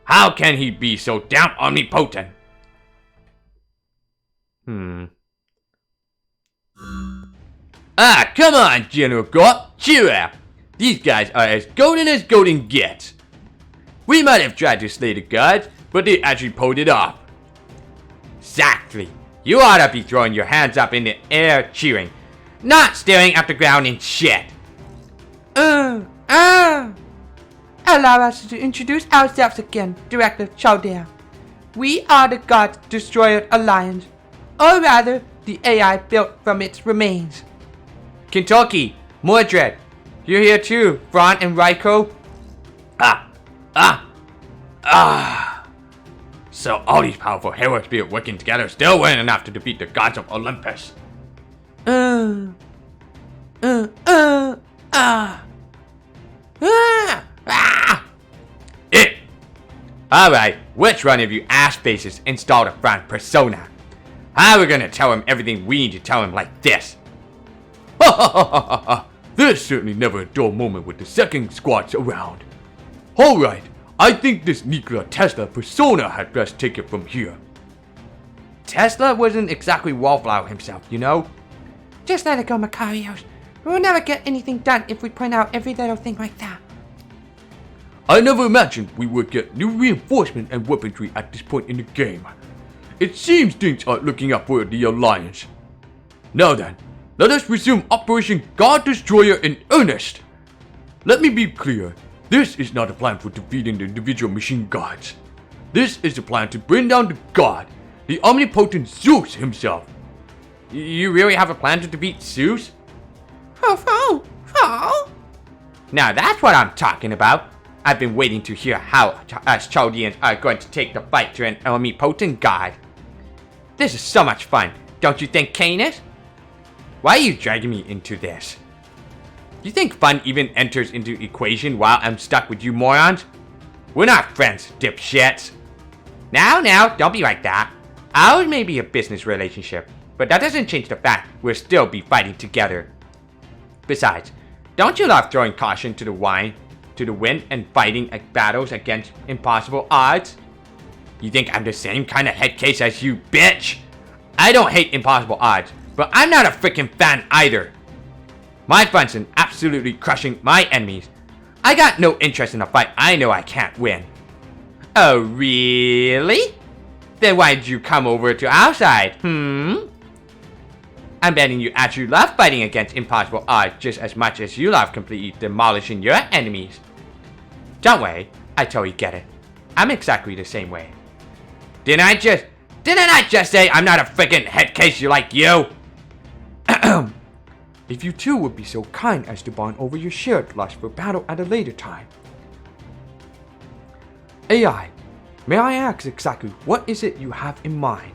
How can he be so damn omnipotent? Ah, come on, General Gorp, cheer up. These guys are as golden gets. We might have tried to slay the gods, but they actually pulled it off. Exactly. You ought to be throwing your hands up in the air cheering, not staring at the ground in shit. Allow us to introduce ourselves again, Director Chowder. We are the God Destroyer Alliance, or rather, the AI built from its remains. Kentucky, Mordred, you're here too, Fron and Raiko. So all these powerful heroic spirits working together still weren't enough to defeat the gods of Olympus. Alright, which one of you ass faces installed a Fron persona? How are we gonna tell him everything we need to tell him like this? Ha ha ha ha ha ha! There's certainly never a dull moment with the second squads around. Alright, I think this Nikola Tesla persona had best take it from here. Tesla wasn't exactly Wallflower himself, you know? Just let it go, Macarios. We'll never get anything done if we point out every little thing like that. I never imagined we would get new reinforcement and weaponry at this point in the game. It seems things are looking up for the Alliance. Now then, let us resume Operation God Destroyer in earnest. Let me be clear, this is not a plan for defeating the individual machine gods. This is a plan to bring down the god, the omnipotent Zeus himself. You really have a plan to defeat Zeus? Now that's what I'm talking about. I've been waiting to hear how us Chaldeans are going to take the fight to an omnipotent god. This is so much fun, don't you think, Canis? Why are you dragging me into this? You think fun even enters into equation while I'm stuck with you morons? We're not friends, dipshits. Now, don't be like that. Ours may be a business relationship, but that doesn't change the fact we'll still be fighting together. Besides, don't you love throwing caution to the wind and fighting battles against impossible odds? You think I'm the same kind of head case as you, bitch? I don't hate impossible odds, but I'm not a freaking fan either. My fun's in absolutely crushing my enemies. I got no interest in a fight I know I can't win. Oh, really? Then why did you come over to our side, I'm betting you actually love fighting against impossible odds just as much as you love completely demolishing your enemies. Don't worry, I totally get it. I'm exactly the same way. Didn't I just say I'm not a freaking head case like you? If you two would be so kind as to bond over your shared lust for battle at a later time. AI, may I ask exactly what is it you have in mind?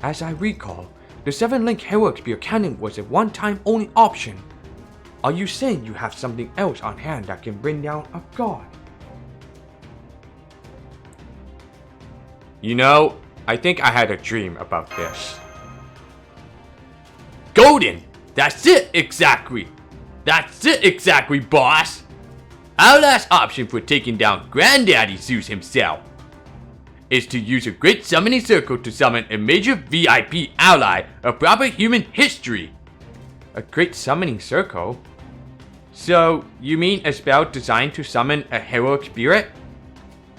As I recall, the 7-link heroic spear cannon was a one-time only option. Are you saying you have something else on hand that can bring down a god? You know, I think I had a dream about this. Golden! That's it exactly, boss! Our last option for taking down Granddaddy Zeus himself is to use a great summoning circle to summon a major VIP ally of proper human history. A great summoning circle? So, you mean a spell designed to summon a heroic spirit?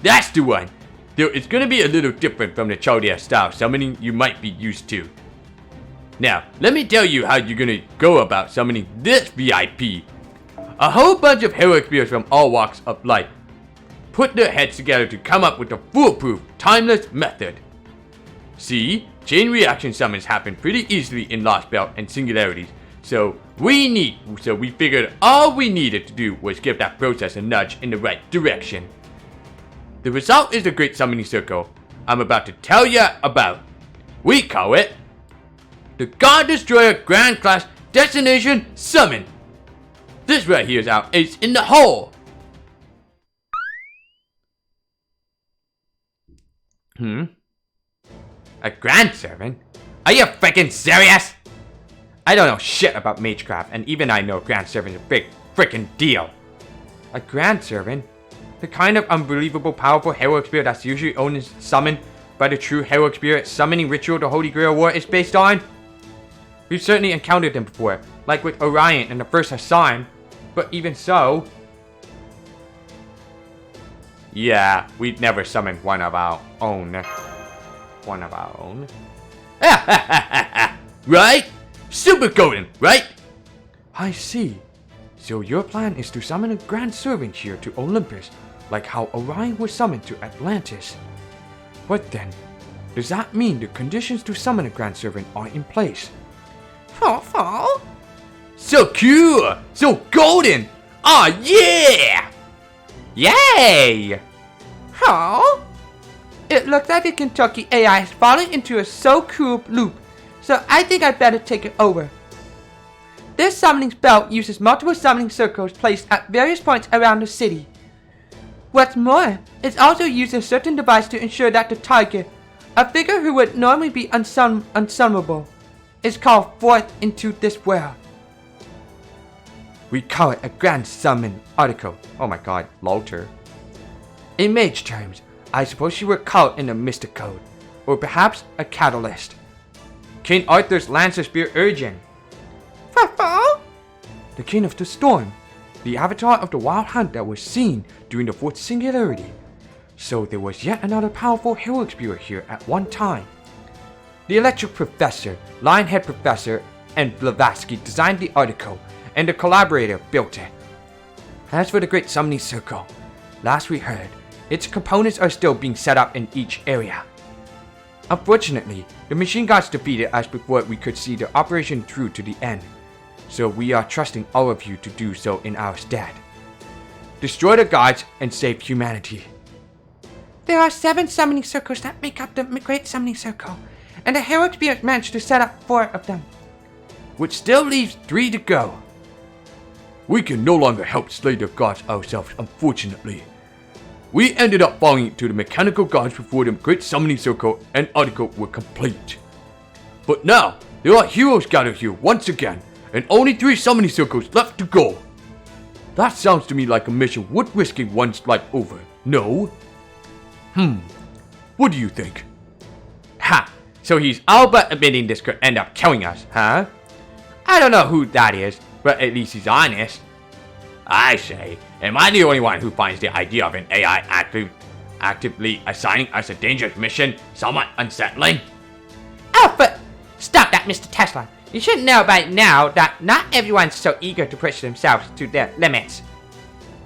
That's the one! Though it's gonna be a little different from the Chaldea style summoning you might be used to. Now, let me tell you how you're gonna go about summoning this VIP. A whole bunch of heroic spirits from all walks of life put their heads together to come up with a foolproof, timeless method. See, chain reaction summons happen pretty easily in Lostbelt and Singularities, so we figured all we needed to do was give that process a nudge in the right direction. The result is the great summoning circle I'm about to tell you about. We call it the God Destroyer Grand Class Destination Summon. This right here is our ace in the hole. A Grand Servant? Are you freaking serious? I don't know shit about Magecraft, and even I know Grand Servant is a big freaking deal. A Grand Servant? The kind of unbelievable powerful heroic spirit that's usually only summoned by the true heroic spirit summoning ritual the Holy Grail War is based on? We've certainly encountered them before, like with Orion and the first Hassan, but even so... Yeah, we'd never summoned one of our own. Right? Super Golden, right? I see. So your plan is to summon a Grand Servant here to Olympus, like how Orion was summoned to Atlantis. But then, does that mean the conditions to summon a Grand Servant are in place? So cool! So golden! Aw, yeah! Yay! It looks like the Kentucky AI has fallen into a so cool loop, so I think I'd better take it over. This summoning spell uses multiple summoning circles placed at various points around the city. What's more, it also uses a certain device to ensure that the target, a figure who would normally be unsummable, is called forth into this world. We call it a Grand Summon article. Oh my god, Lolter. In mage terms, I suppose you would call it in the Mystic Code, or perhaps a catalyst. King Arthur's Lancer Spear Urgent. The King of the Storm, the avatar of the Wild Hunt that was seen during the Fourth Singularity. So there was yet another powerful heroic spirit here at one time. The Electric Professor, Lionhead Professor, and Blavatsky designed the article, and the collaborator built it. As for the Great Summoning Circle, last we heard, its components are still being set up in each area. Unfortunately, the machine gods defeated us before we could see the operation through to the end. so we are trusting all of you to do so in our stead. Destroy the gods and save humanity. There are 7 summoning circles that make up the Great Summoning Circle, and the heroic spirit managed to set up 4 of them. Which still leaves 3 to go. We can no longer help slay the gods ourselves, unfortunately. We ended up falling to the mechanical gods before the Great Summoning Circle and article were complete. But now, there are heroes gathered here once again, and only 3 summoning circles left to go. That sounds to me like a mission worth risking one's life over, no? What do you think? Ha! So he's all but admitting this could end up killing us, huh? I don't know who that is, but at least he's honest. I say, am I the only one who finds the idea of an AI actively assigning us a dangerous mission somewhat unsettling? Oh, but stop that, Mr. Tesla. You should know by now that not everyone's so eager to push themselves to their limits.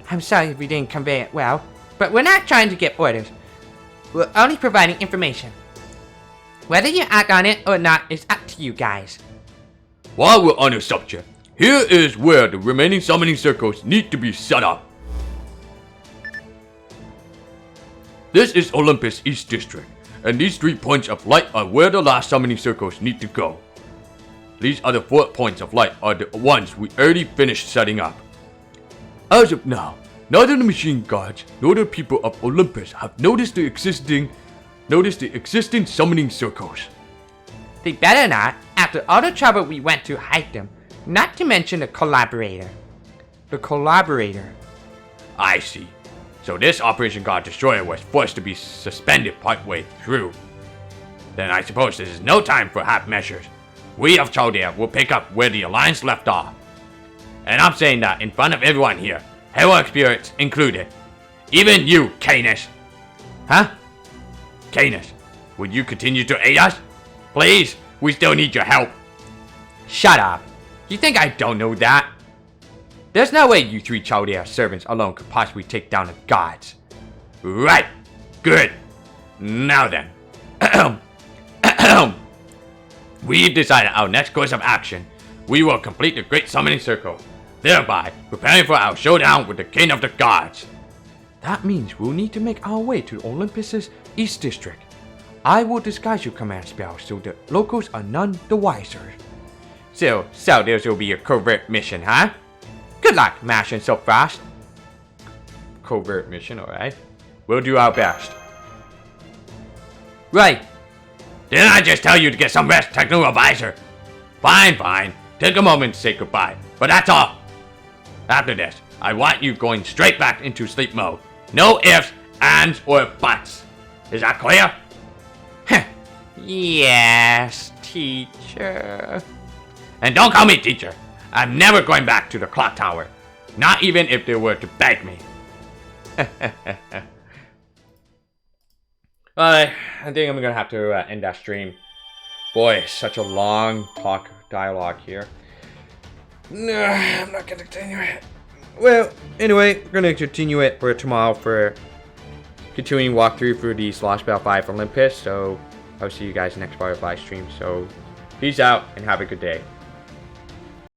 I'm sorry if we didn't convey it well, but we're not trying to get orders. We're only providing information. Whether you act on it or not is up to you guys. While we're on the subject, here is where the remaining summoning circles need to be set up. This is Olympus East District, and these 3 points of light are where the last summoning circles need to go. These other 4 points of light are the ones we already finished setting up. As of now, neither the machine gods nor the people of Olympus have noticed the existing summoning circles. They better not, after all the trouble we went to hide them, not to mention the collaborator. The collaborator. I see. So this Operation God Destroyer was forced to be suspended partway through. Then I suppose this is no time for half measures. We of Chaldea will pick up where the Alliance left off. And I'm saying that in front of everyone here, heroic spirits included. Even you, Canis. Huh? Canis, would you continue to aid us? Please, we still need your help. Shut up. You think I don't know that? There's no way you 3 Chaldea servants alone could possibly take down the gods. Right. Good. Now then. We've decided our next course of action. We will complete the Great Summoning Circle, thereby preparing for our showdown with the King of the Gods. That means we'll need to make our way to Olympus's East District. I will disguise your command spell so the locals are none the wiser. So this will be a covert mission, huh? Good luck, mashing so fast. Covert mission, alright. We'll do our best. Right. Didn't I just tell you to get some rest, Techno Advisor? Fine. Take a moment to say goodbye, but that's all. After this, I want you going straight back into sleep mode. No ifs, ands, or buts. Is that clear? Yes, teacher. And don't call me teacher. I'm never going back to the clock tower. Not even if they were to beg me. I think I'm gonna have to end that stream. Boy, such a long dialogue here. No, I'm not gonna continue it. Well, anyway, we're gonna continue it for tomorrow for continuing walkthrough through the Lostbelt 5 Olympus. So I'll see you guys next part of live stream. So peace out and have a good day.